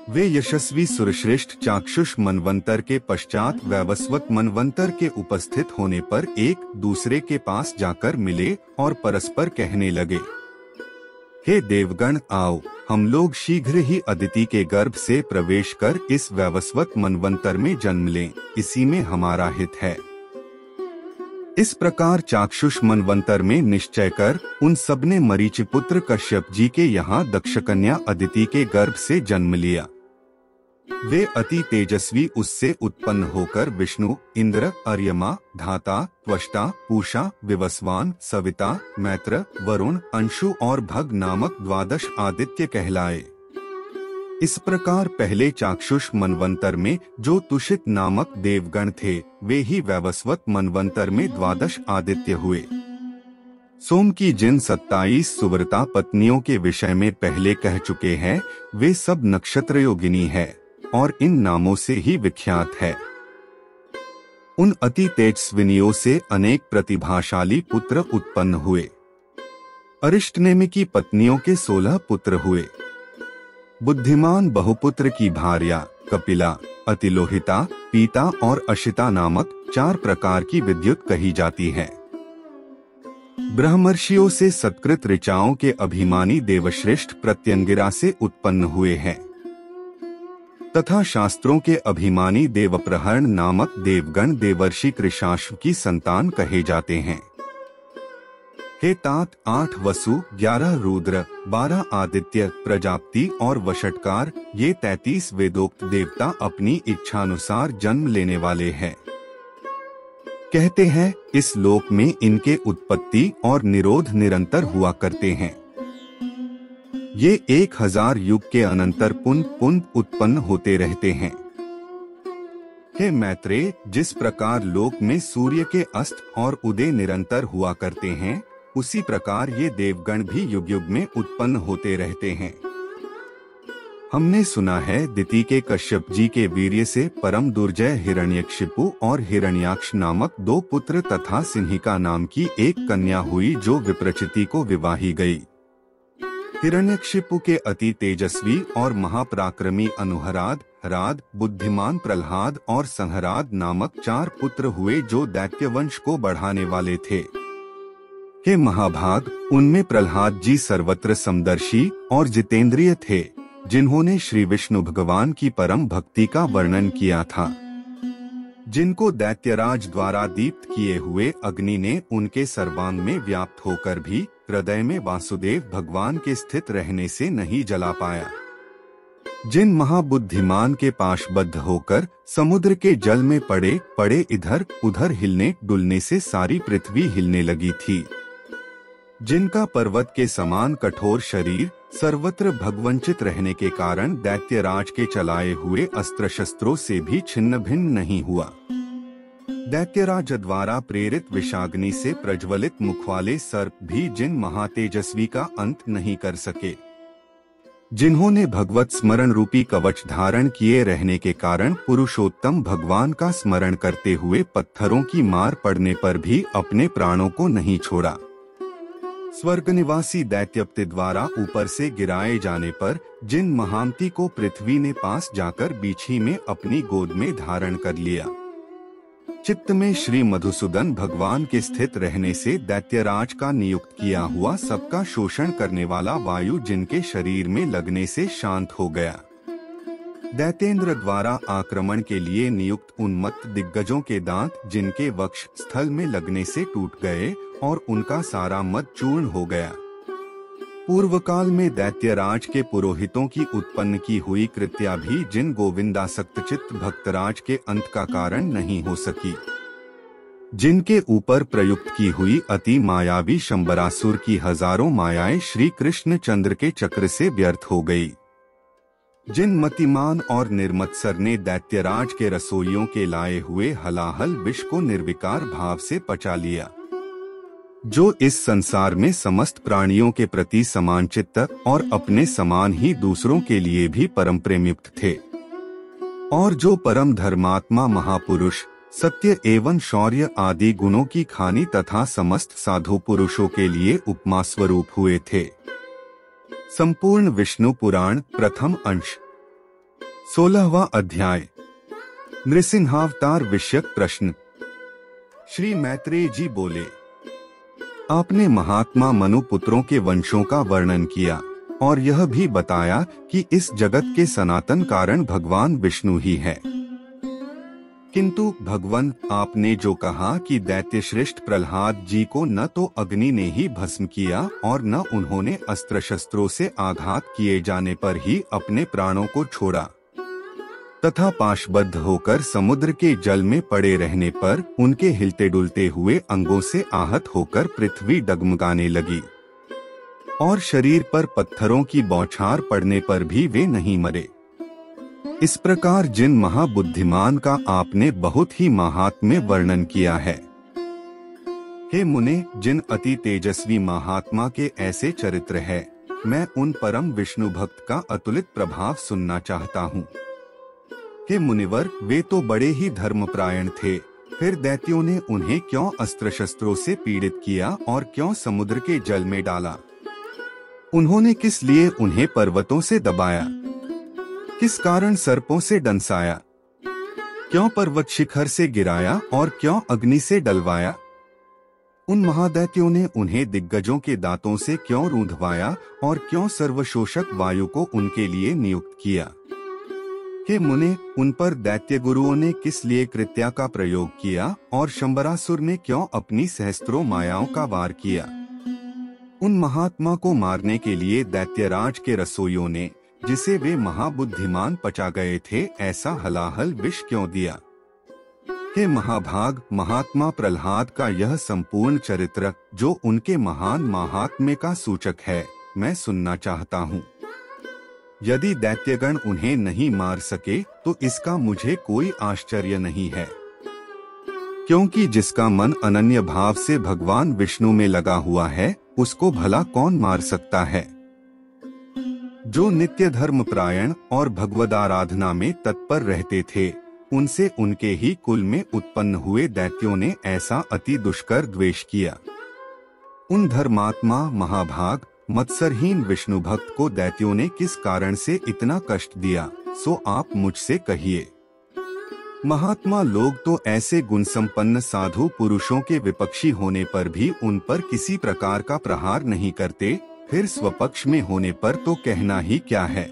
वे यशस्वी सुरश्रेष्ठ चाक्षुष मनवंतर के पश्चात वैवस्वत मनवंतर के उपस्थित होने पर एक दूसरे के पास जाकर मिले और परस्पर कहने लगे, हे देवगण, आओ हम लोग शीघ्र ही अदिति के गर्भ से प्रवेश कर इस वैवस्वत मनवंतर में जन्म लें, इसी में हमारा हित है। इस प्रकार चाक्षुष मनवंतर में निश्चय कर उन सबने मरीचिपुत्र कश्यप जी के यहाँ दक्ष कन्या अदिति के गर्भ से जन्म लिया। वे अति तेजस्वी उससे उत्पन्न होकर विष्णु, इंद्र, अर्यमा, धाता, त्वष्टा, पूषा, विवस्वान, सविता, मैत्र, वरुण, अंशु और भग नामक 12 आदित्य कहलाए। इस प्रकार पहले चाक्षुष मनवंतर में जो तुषित नामक देवगण थे, वे ही वैवस्वत मनवंतर में 12 आदित्य हुए। सोम की जिन 27 सुव्रता पत्नियों के विषय में पहले कह चुके हैं, वे सब नक्षत्र योगिनी है और इन नामों से ही विख्यात है। उन अति तेजस्विनियों से अनेक प्रतिभाशाली पुत्र उत्पन्न हुए। अरिष्टनेमि की पत्नियों के 16 पुत्र हुए। बुद्धिमान बहुपुत्र की भार्या कपिला, अतिलोहिता, पीता और अशिता नामक 4 प्रकार की विद्युत कही जाती है। ब्रह्मर्षियों से सत्कृत ऋचाओं के अभिमानी देवश्रेष्ठ प्रत्यंगिरा से उत्पन्न हुए हैं तथा शास्त्रों के अभिमानी देवप्रहरण नामक देवगण देवर्षि कृशाश्व की संतान कहे जाते हैं। हे तात, 8 वसु, 11 रुद्र, 12 आदित्य, प्रजापति और वषटकार, ये 33 वेदोक्त देवता अपनी इच्छानुसार जन्म लेने वाले हैं। कहते हैं इस लोक में इनके उत्पत्ति और निरोध निरंतर हुआ करते हैं। ये 1000 युग के अनंतर पुनः उत्पन्न होते रहते हैं। हे मैत्रेय, जिस प्रकार लोक में सूर्य के अस्त और उदय निरंतर हुआ करते हैं, उसी प्रकार ये देवगण भी युग युग में उत्पन्न होते रहते हैं। हमने सुना है दिति के कश्यप जी के वीर्य से परम दुर्जय हिरण्यकशिपु और हिरण्याक्ष नामक 2 पुत्र तथा सिंहिका नाम की एक कन्या हुई जो विप्रचिति को विवाही गई। हिरण्यकशिपु के अति तेजस्वी और महापराक्रमी अनुहराद, हराद, बुद्धिमान प्रह्लाद और संहराद नामक 4 पुत्र हुए जो दैत्यवंश को बढ़ाने वाले थे। हे महाभाग, उनमें प्रह्लाद जी सर्वत्र समदर्शी और जितेंद्रिय थे, जिन्होंने श्री विष्णु भगवान की परम भक्ति का वर्णन किया था। जिनको दैत्यराज द्वारा दीप्त किए हुए अग्नि ने उनके सर्वांग में व्याप्त होकर भी हृदय में वासुदेव भगवान के स्थित रहने से नहीं जला पाया। जिन महाबुद्धिमान के पाशबद्ध होकर समुद्र के जल में पड़े इधर उधर हिलने डुलने से सारी पृथ्वी हिलने लगी थी। जिनका पर्वत के समान कठोर शरीर सर्वत्र भगवंचित रहने के कारण दैत्यराज के चलाए हुए अस्त्र शस्त्रों से भी छिन्न भिन्न नहीं हुआ। दैत्यराज द्वारा प्रेरित विषाग्नि से प्रज्वलित मुख वाले सर्प भी जिन महातेजस्वी का अंत नहीं कर सके। जिन्होंने भगवत स्मरण रूपी कवच धारण किए रहने के कारण पुरुषोत्तम भगवान का स्मरण करते हुए पत्थरों की मार पड़ने पर भी अपने प्राणों को नहीं छोड़ा। स्वर्ग निवासी दैत्यपति द्वारा ऊपर से गिराए जाने पर जिन महामती को पृथ्वी ने पास जाकर बीछी में अपनी गोद में धारण कर लिया। चित्त में श्री मधुसूदन भगवान के स्थित रहने से दैत्यराज का नियुक्त किया हुआ सबका शोषण करने वाला वायु जिनके शरीर में लगने से शांत हो गया। दैतेंद्र द्वारा आक्रमण के लिए नियुक्त उन्मत्त दिग्गजों के दांत जिनके वक्ष स्थल में लगने से टूट गए और उनका सारा मद चूर्ण हो गया। पूर्व काल में दैत्यराज के पुरोहितों की उत्पन्न की हुई कृत्या भी जिन गोविंदासक्त चित्त भक्तराज के अंत का कारण नहीं हो सकी। जिनके ऊपर प्रयुक्त की हुई अति मायावी शंबरासुर की हजारों मायाएं श्री कृष्ण चंद्र के चक्र से व्यर्थ हो गई। जिन मतिमान और निर्मत्सर ने दैत्यराज के रसोइयों के लाए हुए हलाहल विष को निर्विकार भाव से पचा लिया। जो इस संसार में समस्त प्राणियों के प्रति समान चित्त और अपने समान ही दूसरों के लिए भी परम प्रेमयुक्त थे, और जो परम धर्मात्मा महापुरुष सत्य एवं शौर्य आदि गुणों की खानी तथा समस्त साधु पुरुषों के लिए उपमा स्वरूप हुए थे। संपूर्ण विष्णु पुराण प्रथम अंश 16वां अध्याय। नृसिंहावतार विषयक प्रश्न। श्री मैत्रेय जी बोले, आपने महात्मा मनु पुत्रों के वंशों का वर्णन किया और यह भी बताया कि इस जगत के सनातन कारण भगवान विष्णु ही है। किंतु भगवान, आपने जो कहा कि दैत्य श्रेष्ठ प्रह्लाद जी को न तो अग्नि ने ही भस्म किया और न उन्होंने अस्त्र शस्त्रों से आघात किए जाने पर ही अपने प्राणों को छोड़ा, तथा पाशबद्ध होकर समुद्र के जल में पड़े रहने पर उनके हिलते डुलते हुए अंगों से आहत होकर पृथ्वी डगमगाने लगी और शरीर पर पत्थरों की बौछार पड़ने पर भी वे नहीं मरे। इस प्रकार जिन महाबुद्धिमान का आपने बहुत ही महात्म्य वर्णन किया है, हे मुने, जिन अति तेजस्वी महात्मा के ऐसे चरित्र है, मैं उन परम विष्णु भक्त का अतुलित प्रभाव सुनना चाहता हूँ। हे मुनिवर, वे तो बड़े ही धर्मपरायण थे, फिर दैत्यों ने उन्हें क्यों अस्त्र शस्त्रों से पीड़ित किया और क्यों समुद्र के जल में डाला? उन्होंने किस लिए उन्हें पर्वतों से दबाया? किस कारण सर्पों से डंसाया? क्यों पर्वत शिखर से गिराया और क्यों अग्नि से डलवाया? उन महादैत्यों ने उन्हें दिग्गजों के दांतों से क्यों रूंधवाया और क्यों सर्वशोषक वायु को उनके लिए नियुक्त किया? हे मुने, उन पर दैत्य गुरुओं ने किस लिए कृत्या का प्रयोग किया और शंबरासुर ने क्यों अपनी सहस्त्रों मायाओं का वार किया? उन महात्मा को मारने के लिए दैत्यराज के रसोइयों ने, जिसे वे महाबुद्धिमान पचा गए थे, ऐसा हलाहल विष क्यों दिया? हे महाभाग, महात्मा प्रहलाद का यह संपूर्ण चरित्र, जो उनके महान महात्म्य का सूचक है, मैं सुनना चाहता हूँ। यदि दैत्यगण उन्हें नहीं मार सके तो इसका मुझे कोई आश्चर्य नहीं है, क्योंकि जिसका मन अनन्य भाव से भगवान विष्णु में लगा हुआ है, उसको भला कौन मार सकता है? जो नित्य धर्मपरायण और भगवदाराधना में तत्पर रहते थे, उनसे उनके ही कुल में उत्पन्न हुए दैत्यों ने ऐसा अति दुष्कर द्वेष किया। उन धर्मात्मा महाभाग मत्सरहीन विष्णु भक्त को दैत्यों ने किस कारण से इतना कष्ट दिया, सो आप मुझसे कहिए। महात्मा लोग तो ऐसे गुण संपन्न साधु पुरुषों के विपक्षी होने पर भी उन पर किसी प्रकार का प्रहार नहीं करते, फिर स्वपक्ष में होने पर तो कहना ही क्या है।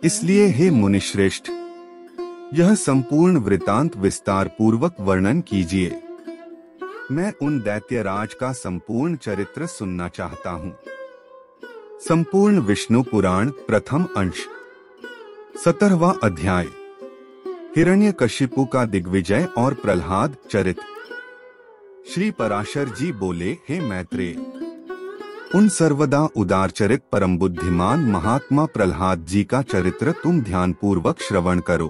इसलिए हे मुनिश्रेष्ठ, यह संपूर्ण वृतांत विस्तार पूर्वक वर्णन कीजिए। मैं उन दैत्यराज का संपूर्ण चरित्र सुनना चाहता हूँ। संपूर्ण विष्णु पुराण प्रथम अंश 17वां अध्याय। हिरण्यकशिपु का दिग्विजय और प्रहलाद चरित्र। श्री पराशर जी बोले, हे मैत्रेय, उन सर्वदा उदारचरित परम बुद्धिमान महात्मा प्रहलाद जी का चरित्र तुम ध्यान पूर्वक श्रवण करो।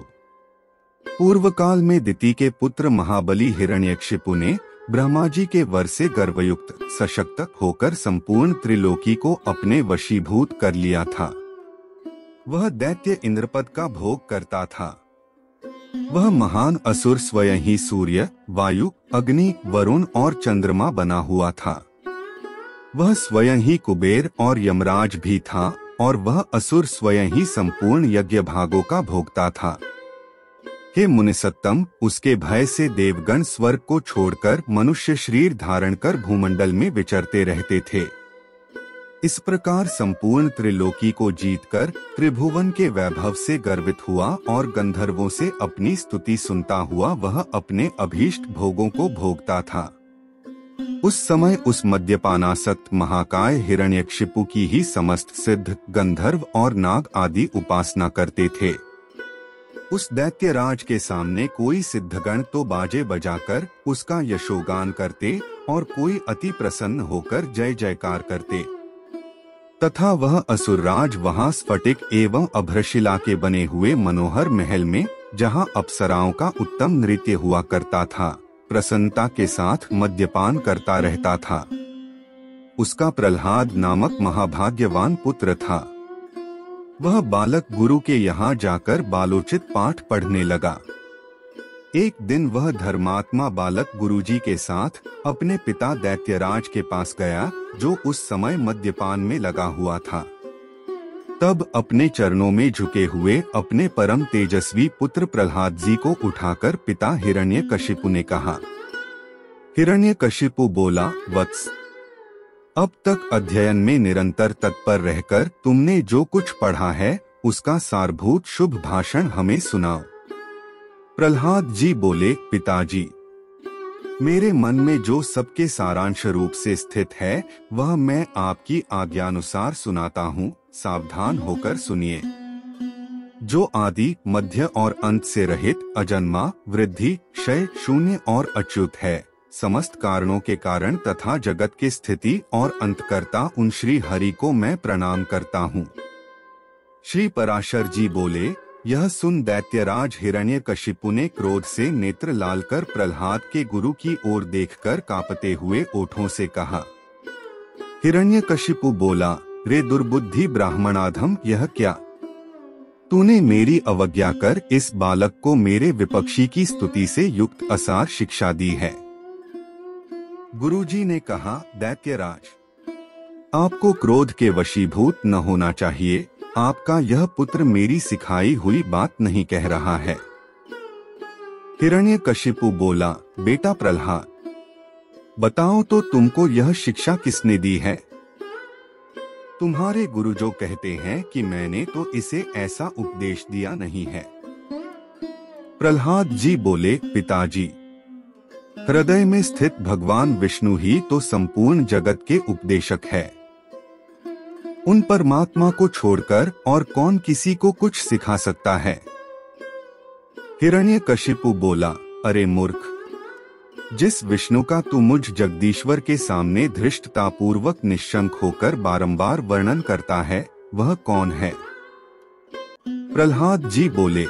पूर्व काल में दिति के पुत्र महाबली हिरण्यकशिपु ने ब्रह्मा जी के वर से गर्वयुक्त सशक्त होकर संपूर्ण त्रिलोकी को अपने वशीभूत कर लिया था। वह दैत्य इंद्रपद का भोग करता था। वह महान असुर स्वयं ही सूर्य, वायु, अग्नि, वरुण और चंद्रमा बना हुआ था। वह स्वयं ही कुबेर और यमराज भी था और वह असुर स्वयं ही संपूर्ण यज्ञ भागों का भोगता था। हे मुनिसत्तम, उसके भय से देवगण स्वर्ग को छोड़कर मनुष्य शरीर धारण कर भूमंडल में विचरते रहते थे। इस प्रकार संपूर्ण त्रिलोकी को जीतकर त्रिभुवन के वैभव से गर्वित हुआ और गंधर्वों से अपनी स्तुति सुनता हुआ वह अपने अभीष्ट भोगों को भोगता था। उस समय उस मद्यपानासक्त महाकाय हिरण्यकशिपु की ही समस्त सिद्ध गंधर्व और नाग आदि उपासना करते थे। उस दैत्यराज के सामने कोई सिद्धगण तो बाजे बजाकर उसका यशोगान करते और कोई अति प्रसन्न होकर जय जयकार करते, तथा वह असुरराज वहां स्फटिक एवं अभ्रशिला के बने हुए मनोहर महल में, जहां अप्सराओं का उत्तम नृत्य हुआ करता था, प्रसन्नता के साथ मद्यपान करता रहता था। उसका प्रहलाद नामक महाभाग्यवान पुत्र था। वह बालक गुरु के यहाँ जाकर बालोचित पाठ पढ़ने लगा। एक दिन वह धर्मात्मा बालक गुरुजी के साथ अपने पिता दैत्यराज के पास गया, जो उस समय मद्यपान में लगा हुआ था। तब अपने चरणों में झुके हुए अपने परम तेजस्वी पुत्र प्रहलाद जी को उठाकर पिता हिरण्यकशिपु ने कहा। हिरण्यकशिपु बोला, वत्स, अब तक अध्ययन में निरंतर तत्पर रहकर तुमने जो कुछ पढ़ा है, उसका सारभूत शुभ भाषण हमें सुनाओ। प्रहलाद जी बोले, पिताजी, मेरे मन में जो सबके सारांश रूप से स्थित है, वह मैं आपकी आज्ञानुसार सुनाता हूँ, सावधान होकर सुनिए। जो आदि, मध्य और अंत से रहित, अजन्मा, वृद्धि, क्षय, शून्य और अच्युत है, समस्त कारणों के कारण तथा जगत की स्थिति और अंतकर्ता उन श्री हरि को मैं प्रणाम करता हूँ। श्री पराशर जी बोले, यह सुन दैत्यराज हिरण्यकशिपु ने क्रोध से नेत्र लाल कर प्रहलाद के गुरु की ओर देखकर कांपते हुए ओठों से कहा। हिरण्यकशिपु बोला, रे दुर्बुद्धि ब्राह्मणाधम, यह क्या? तूने मेरी अवज्ञा कर इस बालक को मेरे विपक्षी की स्तुति से युक्त असार शिक्षा दी है। गुरुजी ने कहा, दैत्यराज, आपको क्रोध के वशीभूत न होना चाहिए। आपका यह पुत्र मेरी सिखाई हुई बात नहीं कह रहा है। हिरण्यकशिपु बोला, बेटा प्रहलाद, बताओ तो तुमको यह शिक्षा किसने दी है? तुम्हारे गुरु जो कहते हैं कि मैंने तो इसे ऐसा उपदेश दिया नहीं है। प्रहलाद जी बोले, पिताजी, हृदय में स्थित भगवान विष्णु ही तो संपूर्ण जगत के उपदेशक है। उन परमात्मा को छोड़कर और कौन किसी को कुछ सिखा सकता है? हिरण्यकशिपु बोला, अरे मूर्ख, जिस विष्णु का तू मुझ जगदीश्वर के सामने धृष्टतापूर्वक निशंक होकर बारंबार वर्णन करता है, वह कौन है? प्रहलाद जी बोले,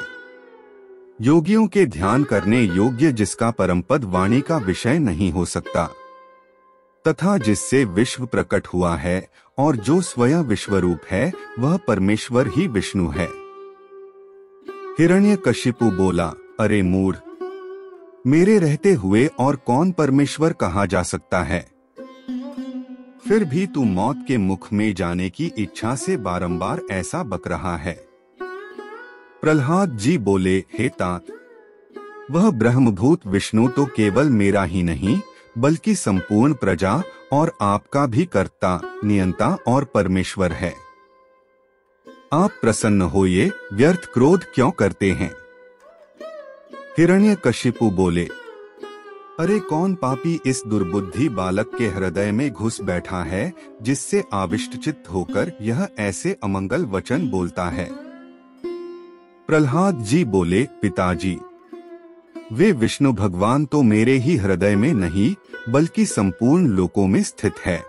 योगियों के ध्यान करने योग्य जिसका परमपद वाणी का विषय नहीं हो सकता, तथा जिससे विश्व प्रकट हुआ है और जो स्वयं विश्वरूप है, वह परमेश्वर ही विष्णु है। हिरण्यकशिपु बोला, अरे मूढ़, मेरे रहते हुए और कौन परमेश्वर कहा जा सकता है? फिर भी तू मौत के मुख में जाने की इच्छा से बारंबार ऐसा बक रहा है। प्रहलाद जी बोले, हे तात, वह ब्रह्मभूत विष्णु तो केवल मेरा ही नहीं बल्कि संपूर्ण प्रजा और आपका भी कर्ता, नियंता और परमेश्वर है। आप प्रसन्न होइए, व्यर्थ क्रोध क्यों करते हैं? हिरण्यकशिपु बोले, अरे कौन पापी इस दुर्बुद्धि बालक के हृदय में घुस बैठा है, जिससे आविष्टचित्त होकर यह ऐसे अमंगल वचन बोलता है? प्रहलाद जी बोले, पिताजी, वे विष्णु भगवान तो मेरे ही हृदय में नहीं बल्कि संपूर्ण लोकों में स्थित है।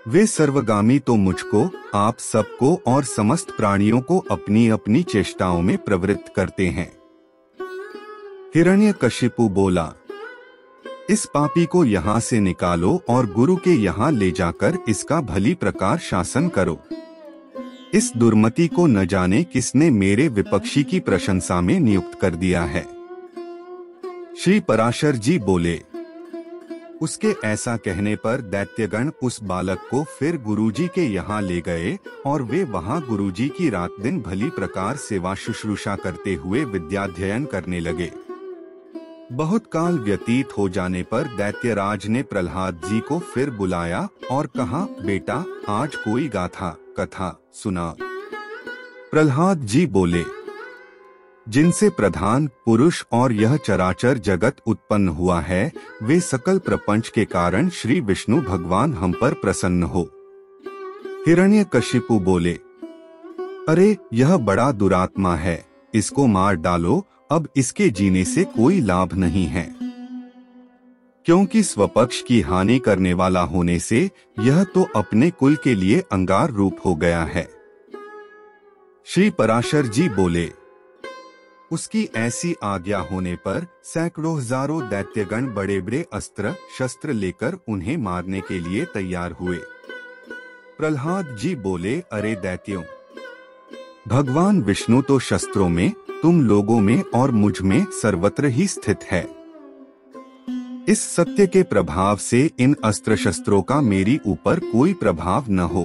वे सर्वगामी तो मुझको, आप सबको और समस्त प्राणियों को अपनी अपनी चेष्टाओं में प्रवृत्त करते हैं। हिरण्यकशिपु बोला, इस पापी को यहाँ से निकालो और गुरु के यहाँ ले जाकर इसका भली प्रकार शासन करो। इस दुर्मति को न जाने किसने मेरे विपक्षी की प्रशंसा में नियुक्त कर दिया है। श्री पराशर जी बोले, उसके ऐसा कहने पर दैत्यगण उस बालक को फिर गुरुजी के यहाँ ले गए और वे वहाँ गुरुजी की रात दिन भली प्रकार सेवा शुश्रूषा करते हुए विद्याध्ययन करने लगे। बहुत काल व्यतीत हो जाने पर दैत्यराज ने प्रहलाद जी को फिर बुलाया और कहा, बेटा, आज कोई गाथा कथा सुना। प्रहलाद जी बोले, जिनसे प्रधान पुरुष और यह चराचर जगत उत्पन्न हुआ है, वे सकल प्रपंच के कारण श्री विष्णु भगवान हम पर प्रसन्न हो। हिरण्यकशिपु बोले, अरे यह बड़ा दुरात्मा है, इसको मार डालो, अब इसके जीने से कोई लाभ नहीं है, क्योंकि स्वपक्ष की हानि करने वाला होने से यह तो अपने कुल के लिए अंगार रूप हो गया है। श्री पराशर जी बोले, उसकी ऐसी आज्ञा होने पर सैकड़ों हजारों दैत्यगण बड़े बड़े अस्त्र शस्त्र लेकर उन्हें मारने के लिए तैयार हुए। प्रहलाद जी बोले, अरे दैत्यों, भगवान विष्णु तो शस्त्रों में, तुम लोगों में और मुझ में सर्वत्र ही स्थित है। इस सत्य के प्रभाव से इन अस्त्र शस्त्रों का मेरी ऊपर कोई प्रभाव न हो।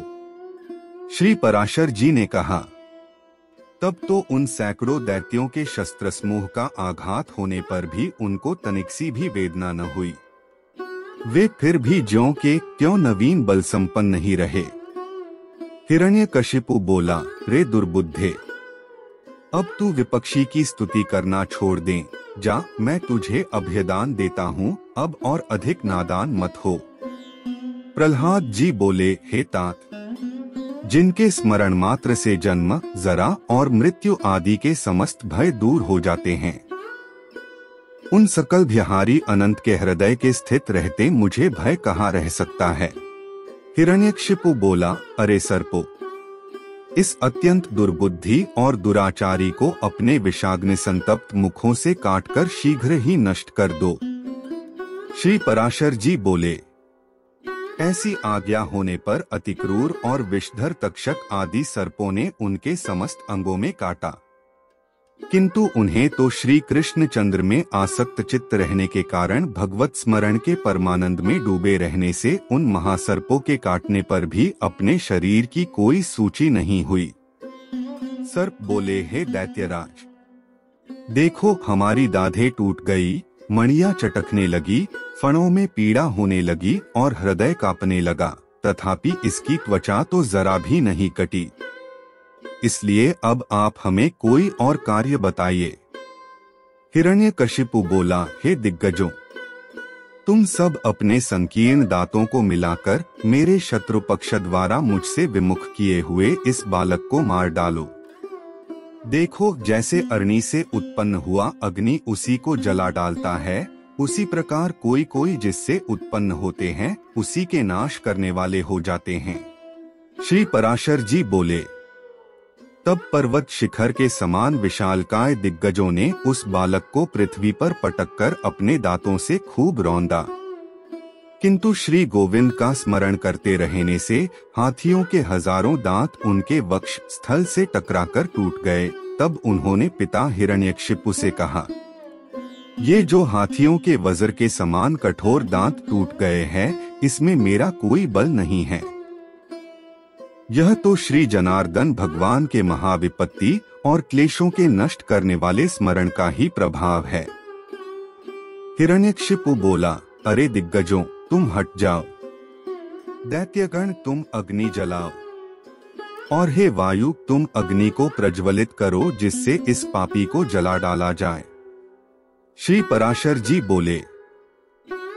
श्री पराशर जी ने कहा, तब तो उन सैकड़ों दैत्यों के शस्त्र समूह का आघात होने पर भी उनको तनिक सी भी वेदना न हुई। वे फिर भी ज्यों के त्यों नवीन बल संपन्न नहीं रहे। हिरण्यकशिपु बोला, रे दुर्बुद्धे, अब तू विपक्षी की स्तुति करना छोड़ दे, जा, मैं तुझे अभयदान देता हूँ, अब और अधिक नादान मत हो। प्रहलाद जी बोले, हे तात, जिनके स्मरण मात्र से जन्म, जरा और मृत्यु आदि के समस्त भय दूर हो जाते हैं। उन सकल बिहारी अनंत के हृदय के स्थित रहते मुझे भय कहाँ रह सकता है। हिरण्यकशिपु बोला, अरे सर्पो, इस अत्यंत दुर्बुद्धि और दुराचारी को अपने विषाग्नि संतप्त मुखों से काटकर शीघ्र ही नष्ट कर दो। श्री पराशर जी बोले, ऐसी आज्ञा होने पर अति क्रूर और विषधर तक्षक आदि सर्पों ने उनके समस्त अंगों में काटा, किंतु उन्हें तो श्री कृष्ण चंद्र में आसक्त चित्त रहने के कारण भगवत स्मरण के परमानंद में डूबे रहने से उन महासर्पों के काटने पर भी अपने शरीर की कोई सूची नहीं हुई। सर्प बोले, हे दैत्यराज, देखो हमारी दाढ़ें टूट गई, मणियां चटकने लगी, फणों में पीड़ा होने लगी और हृदय कांपने लगा, तथापि इसकी त्वचा तो जरा भी नहीं कटी। इसलिए अब आप हमें कोई और कार्य बताइए। हिरण्यकशिपु बोला, हे दिग्गजों, तुम सब अपने संकीर्ण दांतों को मिलाकर मेरे शत्रु पक्ष द्वारा मुझसे विमुख किए हुए इस बालक को मार डालो। देखो, जैसे अग्नि से उत्पन्न हुआ अग्नि उसी को जला डालता है, उसी प्रकार कोई कोई जिससे उत्पन्न होते हैं उसी के नाश करने वाले हो जाते हैं। श्री पराशर जी बोले, तब पर्वत शिखर के समान विशालकाय दिग्गजों ने उस बालक को पृथ्वी पर पटककर अपने दांतों से खूब रौंदा, किंतु श्री गोविंद का स्मरण करते रहने से हाथियों के हजारों दांत उनके वक्ष स्थल से टकराकर टूट गए। तब उन्होंने पिता हिरण्यकशिपु से कहा, ये जो हाथियों के वज्र के समान कठोर दांत टूट गए हैं, इसमें मेरा कोई बल नहीं है। यह तो श्री जनार्दन भगवान के महाविपत्ति और क्लेशों के नष्ट करने वाले स्मरण का ही प्रभाव है। हिरण्यकशिपु बोला, अरे दिग्गजों, तुम हट जाओ। दैत्यगण, तुम अग्नि जलाओ, और हे वायु, तुम अग्नि को प्रज्वलित करो जिससे इस पापी को जला डाला जाए। श्री पराशर जी बोले,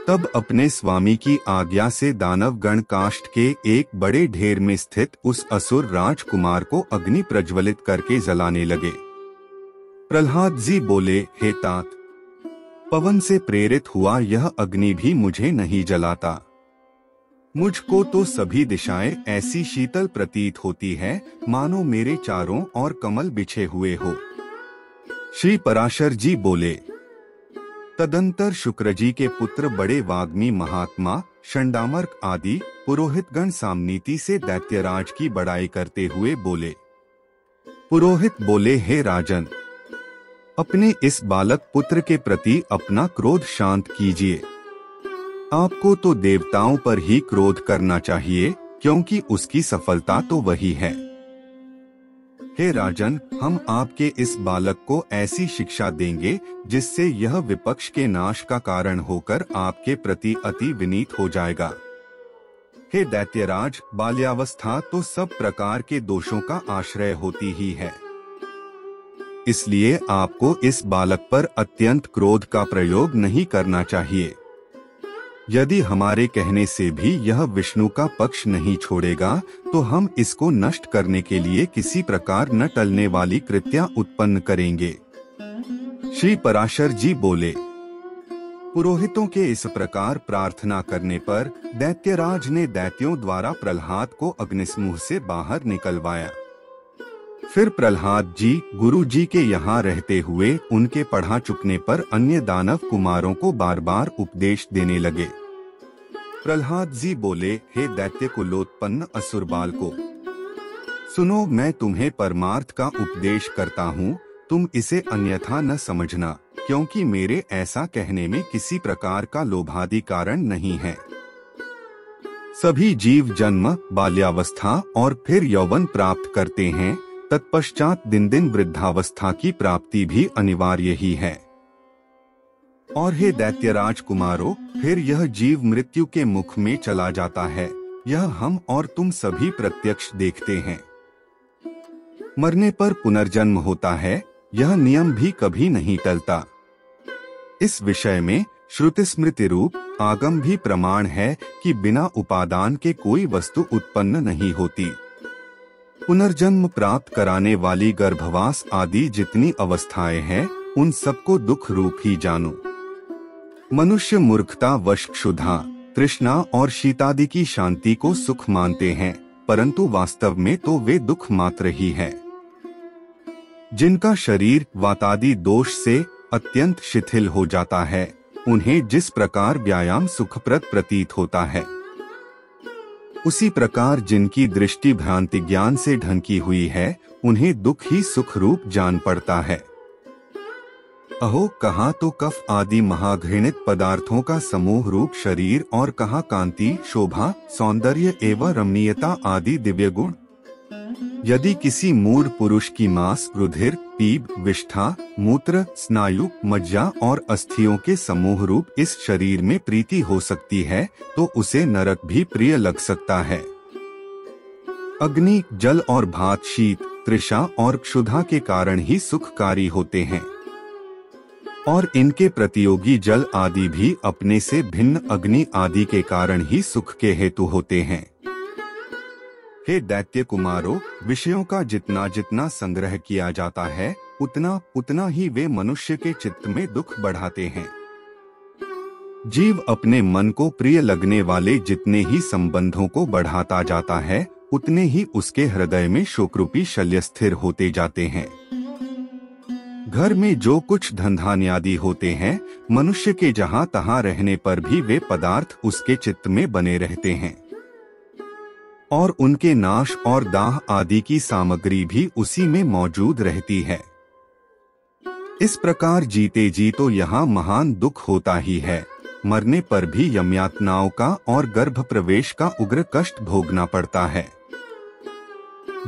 तब अपने स्वामी की आज्ञा से दानव गण काष्ठ के एक बड़े ढेर में स्थित उस असुर राजकुमार को अग्नि प्रज्वलित करके जलाने लगे। प्रहलाद जी बोले, हे तात, पवन से प्रेरित हुआ यह अग्नि भी मुझे नहीं जलाता। मुझको तो सभी दिशाएं ऐसी शीतल प्रतीत होती है मानो मेरे चारों ओर कमल बिछे हुए हो। श्री पराशर जी बोले, तदंतर शुक्रजी के पुत्र बड़े वाग्मी महात्मा शंडामर्क आदि पुरोहितगण सामनीति से दैत्यराज की बड़ाई करते हुए बोले। पुरोहित बोले, हे राजन, अपने इस बालक पुत्र के प्रति अपना क्रोध शांत कीजिए। आपको तो देवताओं पर ही क्रोध करना चाहिए, क्योंकि उसकी सफलता तो वही है। हे राजन, हम आपके इस बालक को ऐसी शिक्षा देंगे जिससे यह विपक्ष के नाश का कारण होकर आपके प्रति अति विनीत हो जाएगा। हे दैत्यराज, बाल्यावस्था तो सब प्रकार के दोषों का आश्रय होती ही है, इसलिए आपको इस बालक पर अत्यंत क्रोध का प्रयोग नहीं करना चाहिए। यदि हमारे कहने से भी यह विष्णु का पक्ष नहीं छोड़ेगा तो हम इसको नष्ट करने के लिए किसी प्रकार न टलने वाली कृत्या उत्पन्न करेंगे। श्री पराशर जी बोले, पुरोहितों के इस प्रकार प्रार्थना करने पर दैत्यराज ने दैत्यों द्वारा प्रहलाद को अग्निसमूह से बाहर निकलवाया। फिर प्रहलाद जी गुरु जी के यहाँ रहते हुए उनके पढ़ा चुकने पर अन्य दानव कुमारों को बार बार उपदेश देने लगे। प्रहलाद जी बोले, हे दैत्य कुलोत्पन्न असुर बाल को, सुनो, मैं तुम्हें परमार्थ का उपदेश करता हूँ, तुम इसे अन्यथा न समझना, क्योंकि मेरे ऐसा कहने में किसी प्रकार का लोभादि कारण नहीं है। सभी जीव जन्म, बाल्यावस्था और फिर यौवन प्राप्त करते हैं, तत्पश्चात दिन दिन वृद्धावस्था की प्राप्ति भी अनिवार्य ही है। और हे दैत्यराज कुमारों, फिर यह जीव मृत्यु के मुख में चला जाता है, यह हम और तुम सभी प्रत्यक्ष देखते हैं। मरने पर पुनर्जन्म होता है, यह नियम भी कभी नहीं टलता। इस विषय में श्रुति स्मृति रूप आगम भी प्रमाण है कि बिना उपादान के कोई वस्तु उत्पन्न नहीं होती। पुनर्जन्म प्राप्त कराने वाली गर्भवास आदि जितनी अवस्थाएं हैं, उन सबको दुख रूप ही जानो। मनुष्य मूर्खता वश क्षुधा, तृष्णा और शीतादि की शांति को सुख मानते हैं, परंतु वास्तव में तो वे दुख मात्र ही है। जिनका शरीर वातादि दोष से अत्यंत शिथिल हो जाता है, उन्हें जिस प्रकार व्यायाम सुखप्रद प्रतीत होता है, उसी प्रकार जिनकी दृष्टि भ्रांति ज्ञान से ढंकी हुई है, उन्हें दुख ही सुख रूप जान पड़ता है। अहो, कहाँ तो कफ आदि महाघृणित पदार्थों का समूह रूप शरीर और कहाँ कांति, शोभा, सौंदर्य एवं रमणीयता आदि दिव्य गुण। यदि किसी मूढ़ पुरुष की मांस, रुधिर, पीप, विष्ठा, मूत्र, स्नायु, मज्जा और अस्थियों के समूह रूप इस शरीर में प्रीति हो सकती है, तो उसे नरक भी प्रिय लग सकता है। अग्नि, जल और भात शीत, तृषा और क्षुधा के कारण ही सुखकारी होते हैं, और इनके प्रतियोगी जल आदि भी अपने से भिन्न अग्नि आदि के कारण ही सुख के हेतु होते हैं। हे दैत्य कुमारों, विषयों का जितना जितना संग्रह किया जाता है, उतना उतना ही वे मनुष्य के चित्त में दुख बढ़ाते हैं। जीव अपने मन को प्रिय लगने वाले जितने ही संबंधों को बढ़ाता जाता है, उतने ही उसके हृदय में शोकरूपी शल्य स्थिर होते जाते हैं। घर में जो कुछ धनधान्यादि होते हैं, मनुष्य के जहाँ तहाँ रहने पर भी वे पदार्थ उसके चित्त में बने रहते हैं, और उनके नाश और दाह आदि की सामग्री भी उसी में मौजूद रहती है। इस प्रकार जीते जी तो यहाँ महान दुख होता ही है, मरने पर भी यमयातनाओं का और गर्भ प्रवेश का उग्र कष्ट भोगना पड़ता है।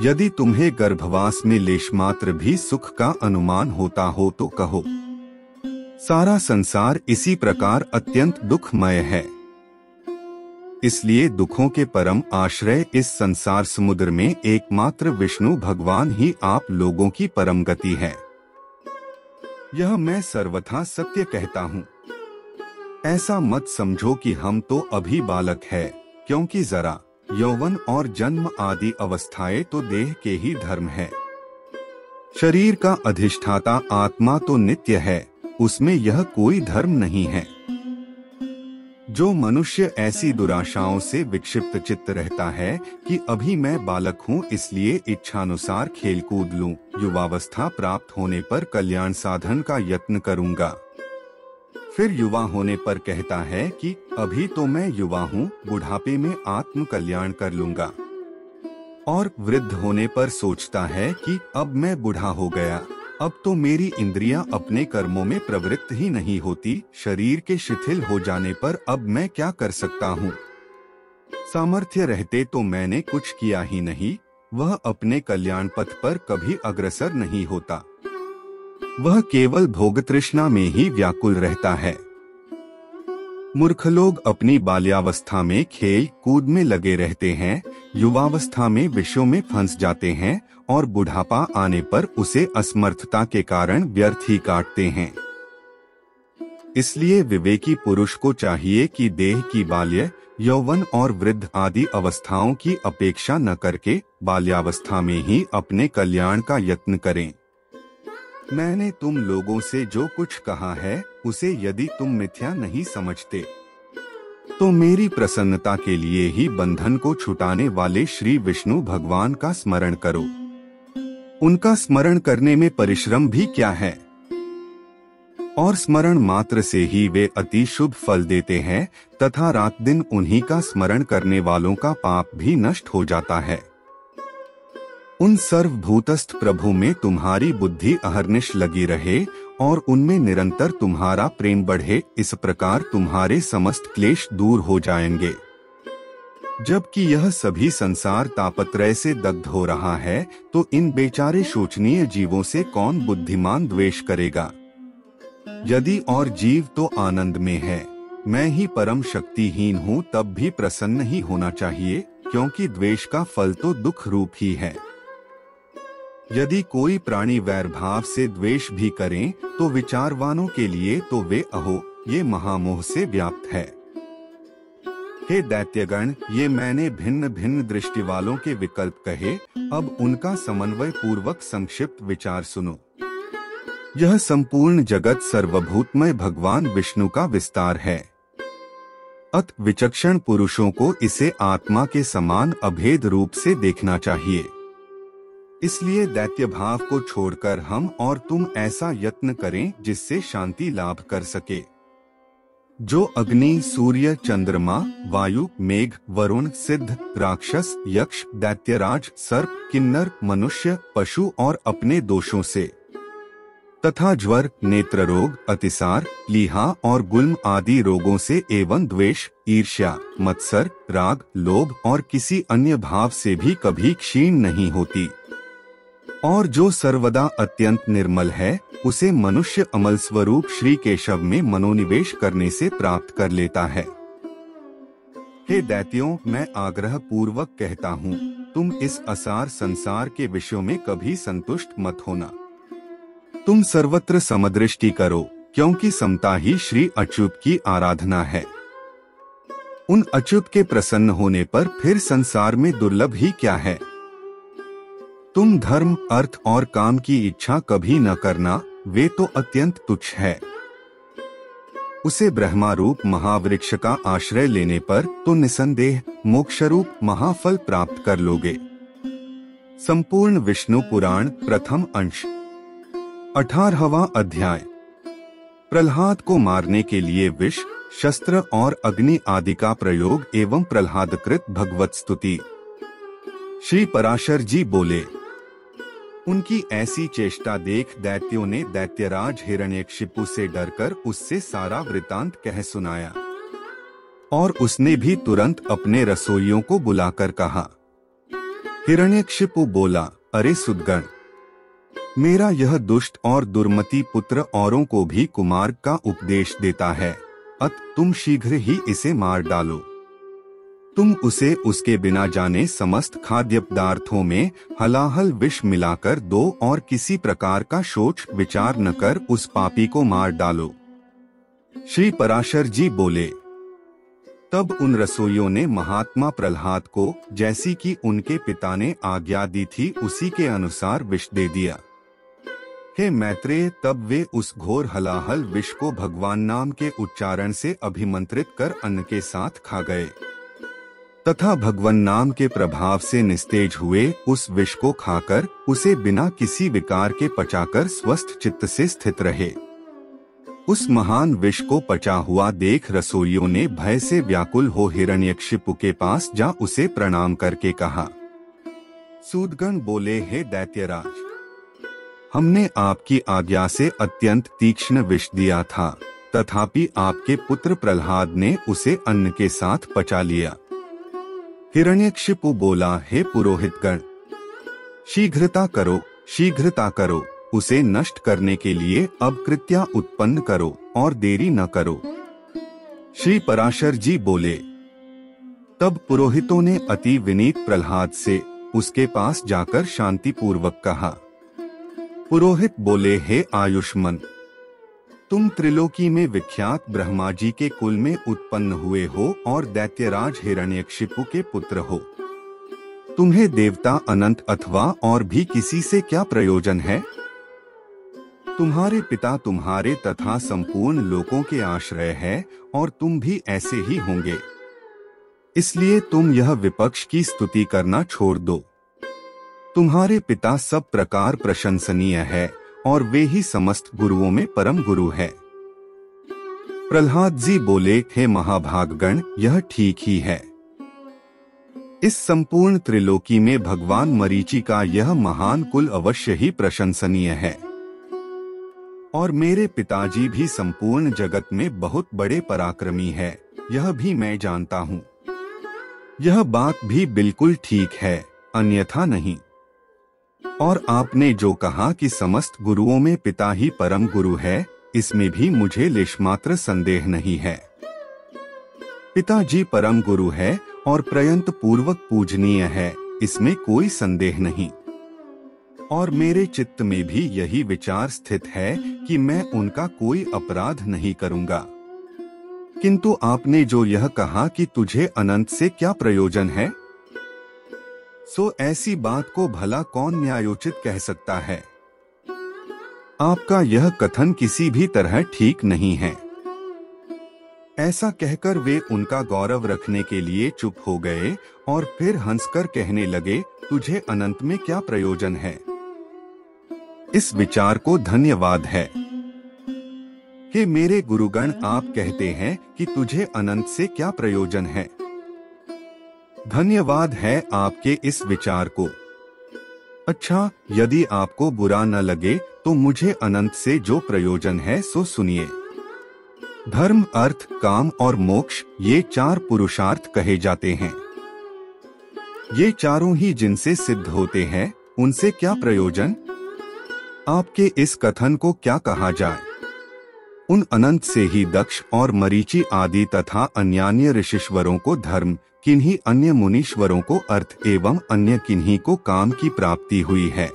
यदि तुम्हें गर्भवास में लेशमात्र भी सुख का अनुमान होता हो तो कहो, सारा संसार इसी प्रकार अत्यंत दुखमय है। इसलिए दुखों के परम आश्रय इस संसार समुद्र में एकमात्र विष्णु भगवान ही आप लोगों की परम गति है। यह मैं सर्वथा सत्य कहता हूँ। ऐसा मत समझो कि हम तो अभी बालक है, क्योंकि जरा यौवन और जन्म आदि अवस्थाएं तो देह के ही धर्म है। शरीर का अधिष्ठाता आत्मा तो नित्य है, उसमें यह कोई धर्म नहीं है। जो मनुष्य ऐसी दुराशाओं से विक्षिप्त चित्त रहता है कि अभी मैं बालक हूँ इसलिए इच्छानुसार खेल कूद लूं, युवावस्था प्राप्त होने पर कल्याण साधन का यत्न करूंगा, फिर युवा होने पर कहता है कि अभी तो मैं युवा हूँ, बुढ़ापे में आत्म कल्याण कर लूंगा, और वृद्ध होने पर सोचता है कि अब मैं बूढ़ा हो गया, अब तो मेरी इंद्रियां अपने कर्मों में प्रवृत्त ही नहीं होती, शरीर के शिथिल हो जाने पर अब मैं क्या कर सकता हूँ। सामर्थ्य रहते तो मैंने कुछ किया ही नहीं, वह अपने कल्याण पथ पर कभी अग्रसर नहीं होता, वह केवल भोग तृष्णा में ही व्याकुल रहता है। मूर्ख लोग अपनी बाल्यावस्था में खेल कूद में लगे रहते हैं, युवावस्था में विषयों में फंस जाते हैं, और बुढ़ापा आने पर उसे असमर्थता के कारण व्यर्थ ही काटते हैं। इसलिए विवेकी पुरुष को चाहिए कि देह की बाल्य, यौवन और वृद्ध आदि अवस्थाओं की अपेक्षा न करके बाल्यावस्था में ही अपने कल्याण का यत्न करें। मैंने तुम लोगों से जो कुछ कहा है, उसे यदि तुम मिथ्या नहीं समझते, तो मेरी प्रसन्नता के लिए ही बंधन को छुटाने वाले श्री विष्णु भगवान का स्मरण करो। उनका स्मरण करने में परिश्रम भी क्या है, और स्मरण मात्र से ही वे अति शुभ फल देते हैं, तथा रात दिन उन्हीं का स्मरण करने वालों का पाप भी नष्ट हो जाता है। उन सर्वभूतस्थ प्रभु में तुम्हारी बुद्धि अहर्निश लगी रहे और उनमें निरंतर तुम्हारा प्रेम बढ़े, इस प्रकार तुम्हारे समस्त क्लेश दूर हो जाएंगे। जबकि यह सभी संसार तापत्रय से दग्ध हो रहा है, तो इन बेचारे शोचनीय जीवों से कौन बुद्धिमान द्वेष करेगा। यदि और जीव तो आनंद में है, मैं ही परम शक्तिहीन हूँ, तब भी प्रसन्न ही होना चाहिए, क्योंकि द्वेष का फल तो दुख रूप ही है। यदि कोई प्राणी वैर भाव से द्वेष भी करें, तो विचारवानों के लिए तो वे अहो, ये महामोह से व्याप्त है। हे दैत्यगण, ये मैंने भिन्न भिन्न दृष्टि वालों के विकल्प कहे, अब उनका समन्वय पूर्वक संक्षिप्त विचार सुनो। यह संपूर्ण जगत सर्वभूतमय भगवान विष्णु का विस्तार है। अत विचक्षण पुरुषों को इसे आत्मा के समान अभेद रूप से देखना चाहिए। इसलिए दैत्य भाव को छोड़कर हम और तुम ऐसा यत्न करें जिससे शांति लाभ कर सके। जो अग्नि, सूर्य, चंद्रमा, वायु, मेघ, वरुण, सिद्ध, राक्षस, यक्ष, दैत्यराज, सर्प, किन्नर, मनुष्य, पशु और अपने दोषों से तथा ज्वर, नेत्र रोग, अतिसार, लीहा और गुल्म आदि रोगों से एवं द्वेष, ईर्ष्या, मत्सर, राग, लोभ और किसी अन्य भाव से भी कभी क्षीण नहीं होती, और जो सर्वदा अत्यंत निर्मल है उसे मनुष्य अमल स्वरूप श्री केशव में मनोनिवेश करने से प्राप्त कर लेता है। हे दैत्यों, मैं आग्रह पूर्वक कहता हूँ, तुम इस असार संसार के विषयों में कभी संतुष्ट मत होना। तुम सर्वत्र समदृष्टि करो, क्योंकि समता ही श्री अच्युत की आराधना है। उन अच्युत के प्रसन्न होने पर फिर संसार में दुर्लभ ही क्या है। तुम धर्म, अर्थ और काम की इच्छा कभी न करना, वे तो अत्यंत तुच्छ है। उसे ब्रह्मा रूप महावृक्ष का आश्रय लेने पर तो निसंदेह मोक्षरूप महाफल प्राप्त कर लोगे। संपूर्ण विष्णु पुराण प्रथम अंश 18वां अध्याय। प्रहलाद को मारने के लिए विष, शस्त्र और अग्नि आदि का प्रयोग एवं प्रहलादकृत भगवत स्तुति। श्री पराशर जी बोले, उनकी ऐसी चेष्टा देख दैत्यों ने दैत्यराज हिरण्यकशिपु से डरकर उससे सारा वृतांत कह सुनाया, और उसने भी तुरंत अपने रसोइयों को बुलाकर कहा। हिरण्यकशिपु बोला, अरे सुदगण, मेरा यह दुष्ट और दुर्मति पुत्र औरों को भी कुमार्ग का उपदेश देता है, अत तुम शीघ्र ही इसे मार डालो। तुम उसे उसके बिना जाने समस्त खाद्य पदार्थों में हलाहल विष मिलाकर दो और किसी प्रकार का सोच विचार न कर उस पापी को मार डालो। श्री पराशर जी बोले, तब उन रसोइयों ने महात्मा प्रहलाद को जैसी कि उनके पिता ने आज्ञा दी थी उसी के अनुसार विष दे दिया। हे मैत्रेय, तब वे उस घोर हलाहल विष को भगवान नाम के उच्चारण से अभिमंत्रित कर अन्न के साथ खा गए तथा भगवान नाम के प्रभाव से निस्तेज हुए उस विष को खाकर उसे बिना किसी विकार के पचाकर स्वस्थ चित्त से स्थित रहे। उस महान विष को पचा हुआ देख रसोइयों ने भय से व्याकुल हो हिरण्यकशिपु के पास जा उसे प्रणाम करके कहा। सूदगण बोले, हे दैत्यराज, हमने आपकी आज्ञा से अत्यंत तीक्ष्ण विष दिया था, तथापि आपके पुत्र प्रहलाद ने उसे अन्न के साथ पचा लिया। हिरण्यकशिपु बोला, हे पुरोहितगण, शीघ्रता करो, उसे नष्ट करने के लिए अब कृत्या उत्पन्न करो और देरी न करो। श्री पराशर जी बोले, तब पुरोहितों ने अति विनीत प्रहलाद से उसके पास जाकर शांति पूर्वक कहा। पुरोहित बोले, हे आयुष्मान, तुम त्रिलोकी में विख्यात ब्रह्मा जी के कुल में उत्पन्न हुए हो और दैत्यराज हिरण्यकशिपु के पुत्र हो। तुम्हें देवता अनंत अथवा और भी किसी से क्या प्रयोजन है? तुम्हारे पिता तुम्हारे तथा संपूर्ण लोकों के आश्रय है और तुम भी ऐसे ही होंगे। इसलिए तुम यह विपक्ष की स्तुति करना छोड़ दो। तुम्हारे पिता सब प्रकार प्रशंसनीय है और वे ही समस्त गुरुओं में परम गुरु है। प्रहलाद जी बोले, हे महाभागगण, यह ठीक ही है। इस संपूर्ण त्रिलोकी में भगवान मरीचि का यह महान कुल अवश्य ही प्रशंसनीय है, और मेरे पिताजी भी संपूर्ण जगत में बहुत बड़े पराक्रमी है, यह भी मैं जानता हूँ। यह बात भी बिल्कुल ठीक है, अन्यथा नहीं। और आपने जो कहा कि समस्त गुरुओं में पिता ही परम गुरु है, इसमें भी मुझे लेशमात्र संदेह नहीं है। पिताजी परम गुरु है और प्रयंत पूर्वक पूजनीय है, इसमें कोई संदेह नहीं। और मेरे चित्त में भी यही विचार स्थित है कि मैं उनका कोई अपराध नहीं करूंगा। किंतु आपने जो यह कहा कि तुझे अनंत से क्या प्रयोजन है, सो ऐसी बात को भला कौन न्यायोचित कह सकता है। आपका यह कथन किसी भी तरह ठीक नहीं है। ऐसा कहकर वे उनका गौरव रखने के लिए चुप हो गए और फिर हंसकर कहने लगे, तुझे अनंत में क्या प्रयोजन है। इस विचार को धन्यवाद है कि मेरे गुरुगण आप कहते हैं कि तुझे अनंत से क्या प्रयोजन है। धन्यवाद है आपके इस विचार को। अच्छा, यदि आपको बुरा न लगे तो मुझे अनंत से जो प्रयोजन है सो सुनिए। धर्म, अर्थ, काम और मोक्ष ये 4 पुरुषार्थ कहे जाते हैं। ये चारों ही जिनसे सिद्ध होते हैं उनसे क्या प्रयोजन। आपके इस कथन को क्या कहा जाए। उन अनंत से ही दक्ष और मरीचि आदि तथा अन्यान्य ऋषिश्वरों को धर्म, किन्हीं अन्य मुनीश्वरों को अर्थ एवं अन्य किन्हीं को काम की प्राप्ति हुई है।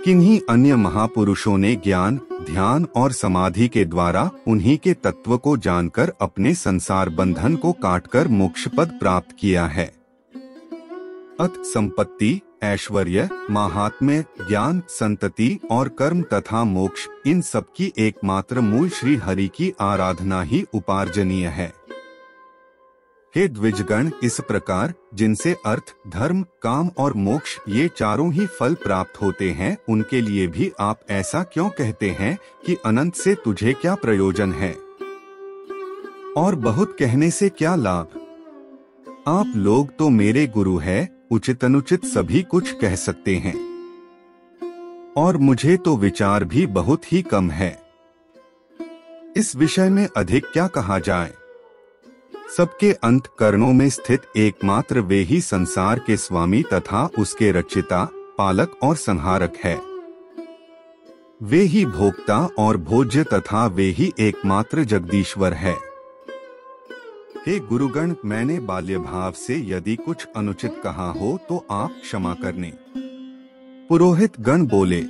किन्हीं अन्य महापुरुषों ने ज्ञान, ध्यान और समाधि के द्वारा उन्हीं के तत्व को जानकर अपने संसार बंधन को काटकर मोक्ष पद प्राप्त किया है। अत संपत्ति, ऐश्वर्य, महात्म्य, ज्ञान, संतति और कर्म तथा मोक्ष, इन सबकी एकमात्र मूल श्री हरि की आराधना ही उपार्जनीय है। हे द्विजगण, इस प्रकार जिनसे अर्थ, धर्म, काम और मोक्ष ये चारों ही फल प्राप्त होते हैं, उनके लिए भी आप ऐसा क्यों कहते हैं कि अनंत से तुझे क्या प्रयोजन है और बहुत कहने से क्या लाभ। आप लोग तो मेरे गुरु हैं, उचित अनुचित सभी कुछ कह सकते हैं और मुझे तो विचार भी बहुत ही कम है। इस विषय में अधिक क्या कहा जाए। सबके अंतःकरणों में स्थित एकमात्र वे ही संसार के स्वामी तथा उसके रचिता, पालक और संहारक है। वे ही भोक्ता और भोज्य तथा वे ही एकमात्र जगदीश्वर है। हे गुरुगण, मैंने बाल्य भाव से यदि कुछ अनुचित कहा हो तो आप क्षमा करने। पुरोहित गण बोले,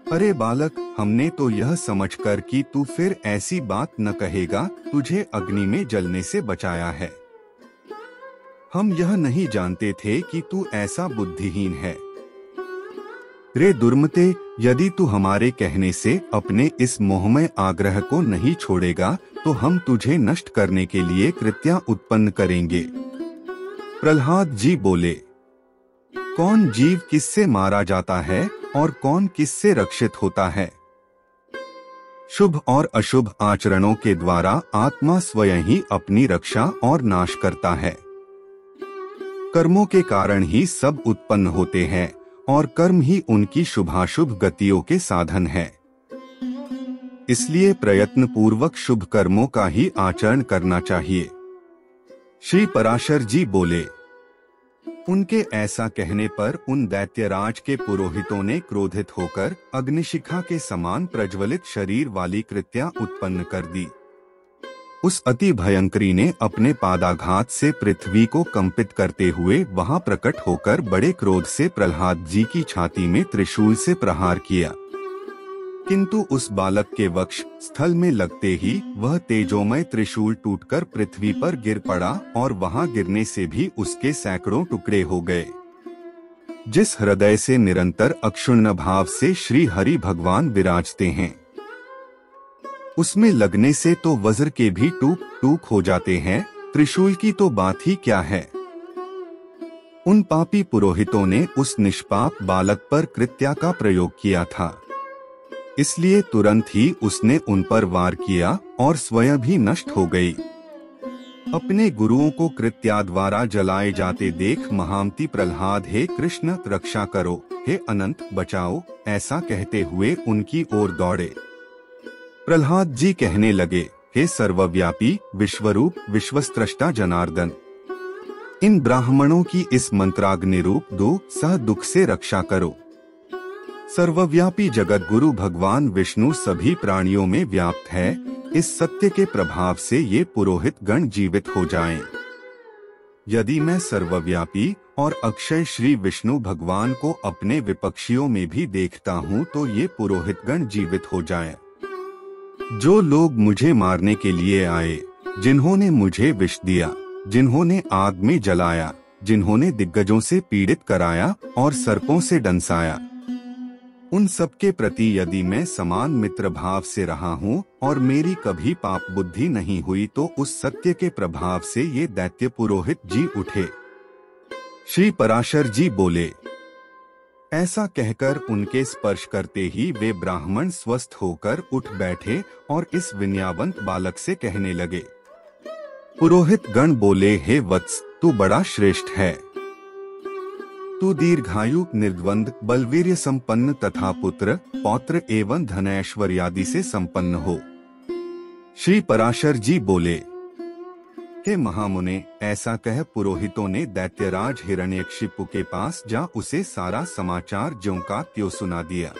अरे बालक, हमने तो यह समझकर कि तू फिर ऐसी बात न कहेगा, तुझे अग्नि में जलने से बचाया है। हम यह नहीं जानते थे कि तू ऐसा बुद्धिहीन है। रे दुर्मते, यदि तू हमारे कहने से अपने इस मोहमय आग्रह को नहीं छोड़ेगा तो हम तुझे नष्ट करने के लिए कृत्या उत्पन्न करेंगे। प्रहलाद जी बोले, कौन जीव किससे मारा जाता है और कौन किससे रक्षित होता है। शुभ और अशुभ आचरणों के द्वारा आत्मा स्वयं ही अपनी रक्षा और नाश करता है। कर्मों के कारण ही सब उत्पन्न होते हैं और कर्म ही उनकी शुभाशुभ गतियों के साधन है। इसलिए प्रयत्न पूर्वक शुभ कर्मों का ही आचरण करना चाहिए। श्री पराशर जी बोले, उनके ऐसा कहने पर उन दैत्यराज के पुरोहितों ने क्रोधित होकर अग्निशिखा के समान प्रज्वलित शरीर वाली कृत्या उत्पन्न कर दी। उस अति भयंकरी ने अपने पादाघात से पृथ्वी को कंपित करते हुए वहां प्रकट होकर बड़े क्रोध से प्रहलाद जी की छाती में त्रिशूल से प्रहार किया। किंतु उस बालक के वक्ष स्थल में लगते ही वह तेजोमय त्रिशूल टूटकर पृथ्वी पर गिर पड़ा और वहां गिरने से भी उसके सैकड़ों टुकड़े हो गए। जिस हृदय से निरंतर अक्षुण्ण भाव से श्री हरि भगवान विराजते हैं, उसमें लगने से तो वज्र के भी टूक टूक हो जाते हैं, त्रिशूल की तो बात ही क्या है। उन पापी पुरोहितों ने उस निष्पाप बालक पर कृत्या का प्रयोग किया था, इसलिए तुरंत ही उसने उन पर वार किया और स्वयं भी नष्ट हो गई। अपने गुरुओं को कृत्या द्वारा जलाए जाते देख महामती प्रहलाद, हे कृष्ण रक्षा करो, हे अनंत बचाओ, ऐसा कहते हुए उनकी ओर दौड़े। प्रहलाद जी कहने लगे, हे सर्वव्यापी, विश्वरूप, विश्वस्त्रष्टा जनार्दन, इन ब्राह्मणों की इस मंत्राग्नि रूप सह दुख से रक्षा करो। सर्वव्यापी जगत गुरु भगवान विष्णु सभी प्राणियों में व्याप्त है, इस सत्य के प्रभाव से ये पुरोहित गण जीवित हो जाएं। यदि मैं सर्वव्यापी और अक्षय श्री विष्णु भगवान को अपने विपक्षियों में भी देखता हूँ तो ये पुरोहित गण जीवित हो जाएं। जो लोग मुझे मारने के लिए आए, जिन्होंने मुझे विष दिया, जिन्होंने आग में जलाया, जिन्होंने दिग्गजों से पीड़ित कराया और सर्पों से डंसाया, उन सब के प्रति यदि मैं समान मित्र भाव से रहा हूँ और मेरी कभी पाप बुद्धि नहीं हुई तो उस सत्य के प्रभाव से ये दैत्य पुरोहित जी उठे। श्री पराशर जी बोले। ऐसा कहकर उनके स्पर्श करते ही वे ब्राह्मण स्वस्थ होकर उठ बैठे और इस विनयावंत बालक से कहने लगे। पुरोहित गण बोले, हे वत्स, तू बड़ा श्रेष्ठ है। तू दीर्घायु, निर्द्वंद, बलवीर्य संपन्न तथा पुत्र, पौत्र एवं धनैश्वर्यादि से संपन्न हो। श्री पराशर जी बोले, हे महामुने, ऐसा कह पुरोहितों ने दैत्यराज हिरण्यकशिपु के पास जा उसे सारा समाचार ज्यों का त्यों सुना दिया।